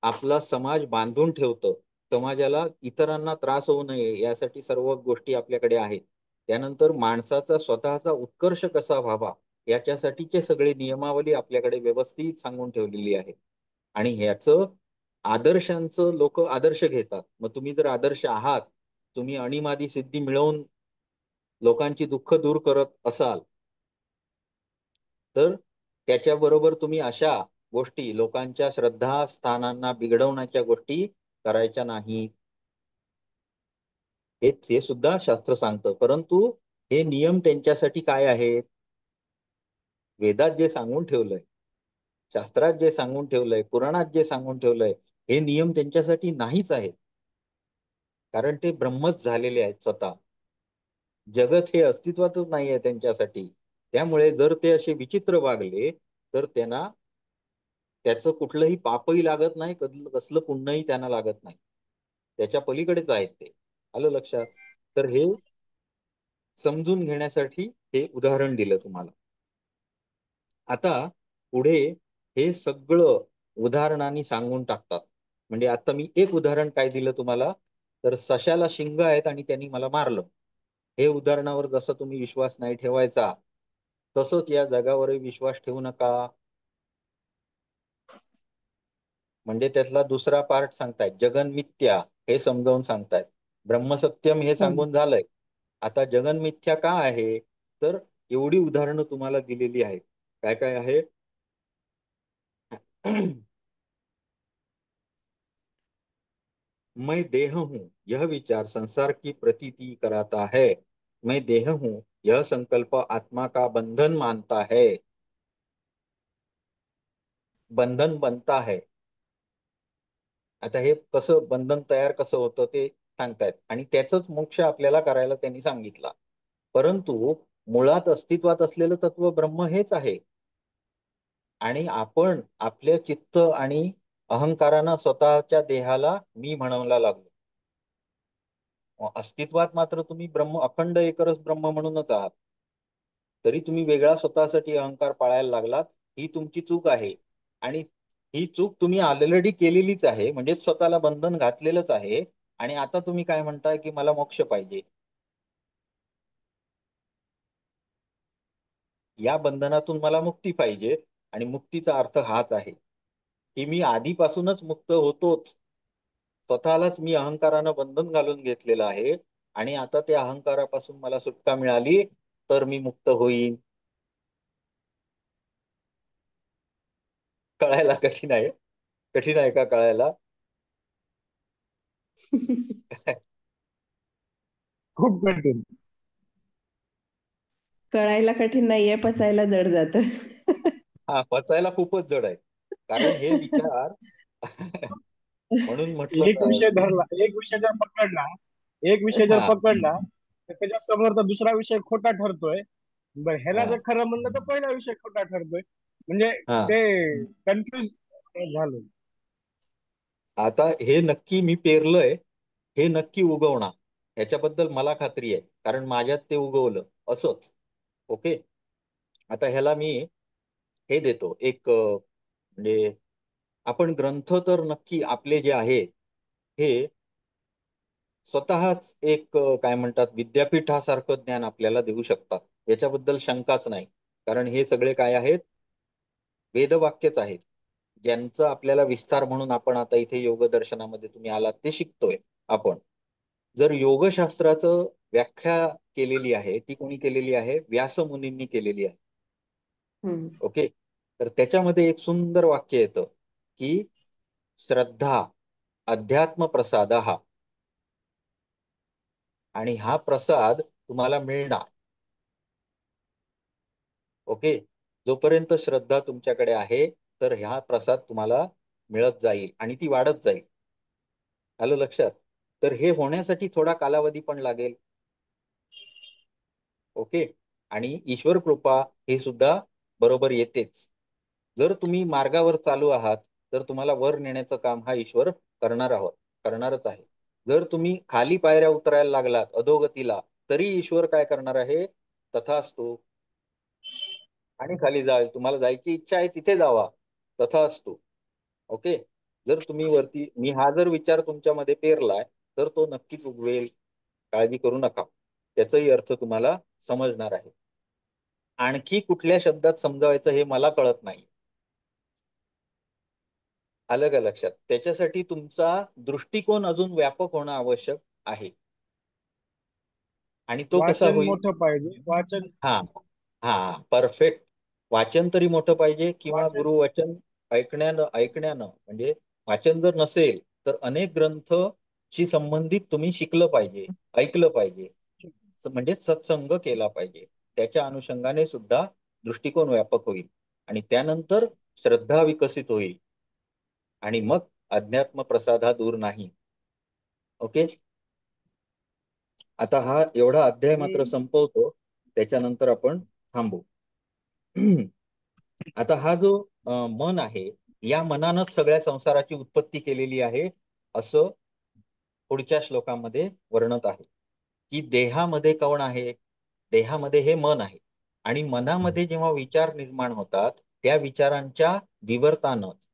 आपला समाज बांधून ठेवतं. समाजाला इतरांना त्रास होऊ नये यासाठी सर्व गोष्टी आपल्याकडे आहेत. त्यानंतर माणसाचा स्वतःचा उत्कर्ष कसा व्हावा याच्यासाठीचे सगळे नियमावली आपल्याकडे व्यवस्थित सांगून ठेवलेली आहे. आणि ह्याचं आदर्शांचं लोक आदर्श घेतात. मग तुम्ही जर आदर्श आहात, तुम्ही अणिमादी सिद्धी मिळवून लोकांची दुःख दूर करत असाल तर त्याच्याबरोबर तुम्ही अशा गोष्टी, लोकांच्या श्रद्धास्थानांना बिघडवण्याच्या गोष्टी करायच्या नाहीत. हे सुद्धा शास्त्र सांगतं. परंतु हे नियम त्यांच्यासाठी काय आहेत? वेदात जे सांगून ठेवलंय, शास्त्रात जे सांगून ठेवलंय, पुराणात जे सांगून ठेवलंय, हे नियम त्यांच्यासाठी नाहीच आहेत. कारण ते ब्रह्मच झालेले आहेत स्वतः. जगत हे अस्तित्वातच नाही आहे त्यांच्यासाठी. त्यामुळे जर ते असे विचित्र वागले तर त्यांना त्याचं कुठलंही पापही लागत नाही, कसलं पुण्यही त्यांना लागत नाही. त्याच्या पलीकडेच आहेत ते. आलं लक्षात? तर हे समजून घेण्यासाठी हे उदाहरण दिलं तुम्हाला. आता पुढे हे सगळं उदाहरणाने सांगून टाकतात. म्हणजे आता मी एक उदाहरण काय दिलं तुम्हाला, तर सशाला शिंग आहेत आणि त्यांनी मला मारलं. हे उदाहरणावर जसं तुम्ही विश्वास नाही ठेवायचा तसंच या जगावरही विश्वास ठेवू नका. म्हणजे त्यातला दुसरा पार्ट सांगतायत, जगन मिथ्या हे समजावून सांगतायत. ब्रह्मसत्यम हे हम्म. सांगून झालंय. आता जगन मिथ्या का आहे, तर एवढी उदाहरणं तुम्हाला दिलेली आहेत. काय काय आहे? मैं देह हूं यह विचार संसार की प्रतीति कराता है, मैं देह हूं यह संकल्प आत्मा का बंधन मानता है, बंधन बनता है. आता हे कसं बंधन तयार कसं होतं ते सांगतायत आणि त्याचंच मोक्ष आपल्याला करायला त्यांनी सांगितला. परंतु मुळात अस्तित्वात असलेलं तत्व ब्रह्म हेच आहे. आणि आपण आपल्या चित्त आणि अहंकारानं स्वतःच्या देहाला मी म्हणायला लागलो. अस्तित्वात मात्र तुम्ही ब्रह्म, अखंड एकरस ब्रह्म म्हणूनच आहात. तरी तुम्ही वेगळा स्वतःसाठी अहंकार पाळायला लागलात, ही तुमची चूक आहे. आणि ही चूक तुम्ही ऑलरेडी केलेलीच आहे, म्हणजे स्वतःला बंधन घातलेलंच आहे. आणि आता तुम्ही काय म्हणताय की मला मोक्ष पाहिजे. या बंधनातून मला मुक्ती पाहिजे, आणि मुक्तीचा अर्थ हाच आहे की मी आधीपासूनच मुक्त होतोच. स्वतःलाच मी अहंकारानं बंधन घालून घेतलेलं आहे आणि आता त्या अहंकारापासून मला सुटका मिळाली तर मी मुक्त होईन. कळायला कठीण आहे? कठीण आहे का कळायला? खूप कठीण. कळायला कठीण नाहीये, पचायला जड जात. हा, पचायला खूपच जड आहे. कारण हे विचार म्हणून म्हटलं एक विषय धरला, एक विषय जर पकडला, एक विषय जर हा पकडला तर त्याच्या समोर तर दुसरा विषय खोटा ठरतोय. बरं ह्याला हा जर खरं म्हणलं तर पहिला विषय खोटा ठरतोय. म्हणजे हा ते कन्फ्युज झालो. आता हे नक्की मी पेरलंय, हे नक्की उगवणार ह्याच्याबद्दल मला खात्री आहे, कारण माझ्यात ते उगवलं असंच. ओके. आता ह्याला मी हे देतो एक म्हणजे आपण ग्रंथ तर नक्की आपले जे आहेत हे स्वतःच एक काय म्हणतात विद्यापीठासारखं ज्ञान आपल्याला देऊ शकतात, याच्याबद्दल शंकाच नाही. कारण हे सगळे काय आहेत, वेदवाक्यच आहेत, ज्यांचं आपल्याला विस्तार म्हणून आपण आता इथे योग दर्शनामध्ये तुम्ही आलात ते शिकतोय आपण. जर योगशास्त्राचं व्याख्या केलेली आहे ती कोणी केलेली आहे, व्यासमुनींनी केलेली आहे. हम्म. ओके. तर त्याच्यामध्ये एक सुंदर वाक्य येतं की श्रद्धा अध्यात्म प्रसाद हा, आणि हा प्रसाद तुम्हाला मिळणार. ओके. जोपर्यंत श्रद्धा तुमच्याकडे आहे तर हा प्रसाद तुम्हाला मिळत जाईल आणि ती वाढत जाईल. आलं लक्षात? तर हे होण्यासाठी थोडा कालावधी पण लागेल. ओके. आणि ईश्वर कृपा हे सुद्धा बरोबर येतेच. जर तुम्ही मार्गावर चालू आहात तर तुम्हाला वर नेण्याचं काम हा ईश्वर करणारच आहे. जर तुम्ही खाली पायऱ्या उतरायला लागलात अधोगतीला, तरी ईश्वर काय करणार आहे, तथास्तु. आणि खाली तुम्हाला जायची इच्छा आहे तिथे जावा, तथास्तु. ओके. जर तुम्ही वरती, मी हा जर विचार तुमच्यामध्ये पेरलाय तर तो नक्कीच उगवेल, काळजी करू नका. त्याचाही अर्थ तुम्हाला समजणार आहे. आणखी कुठल्या शब्दात समजावायचं हे मला कळत नाही. आलं का लक्षात? त्याच्यासाठी तुमचा दृष्टिकोन अजून व्यापक होणं आवश्यक आहे. आणि तो कसा वाचन होईल? मोठं पाहिजे. वाचन हा हा परफेक्ट. वाचन तरी मोठं पाहिजे, किंवा वाचन गुरुवचन ऐकण्यानं म्हणजे वाचन जर नसेल तर अनेक ग्रंथ शी संबंधित तुम्ही शिकलं पाहिजे, ऐकलं पाहिजे, म्हणजे सत्संग केला पाहिजे. त्याच्या अनुषंगाने सुद्धा दृष्टिकोन व्यापक होईल आणि त्यानंतर श्रद्धा विकसित होईल आणि मग अध्यात्म प्रसाद हा दूर नाही. ओके. आता हा एवढा अध्याय मात्र मी संपवतो, त्याच्यानंतर आपण थांबू. आता हा जो मन आहे, या मनानंच सगळ्या संसाराची उत्पत्ती केलेली आहे असं पुढच्या श्लोकामध्ये वर्णत आहे. की देहामध्ये कोण आहे? देहामध्ये हे मन आहे. आणि मनामध्ये जेव्हा विचार निर्माण होतात त्या विचारांच्या विवर्तानच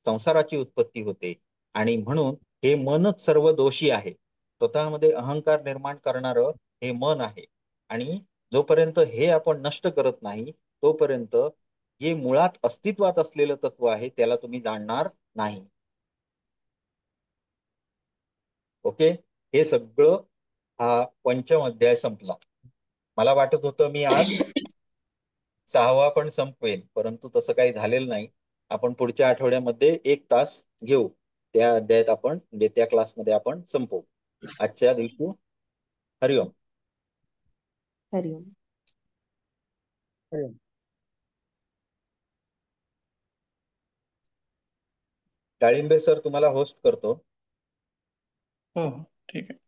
संसाराची उत्पत्ती होते. आणि म्हणून हे मनच सर्व दोषी आहे. स्वतःमध्ये अहंकार निर्माण करणारं हे मन आहे. आणि जोपर्यंत हे आपण नष्ट करत नाही तोपर्यंत जे मुळात अस्तित्वात असलेलं तत्व आहे त्याला तुम्ही जाणणार नाही. ओके. हे सगळं हा पंचम अध्याय संपला. मला वाटत होतं मी आज 6वा पण संपवेन, परंतु तसं काही झालेलं नाही. आपण पुढच्या आठवड्यामध्ये 1 तास घेऊ, त्या अध्यायात आपण म्हणजे त्या क्लासमध्ये आपण संपवू. आजच्या दिवशी हरिओम. हरिओम. डाळिंबे सर तुम्हाला होस्ट करतो. हो हो ठीक आहे.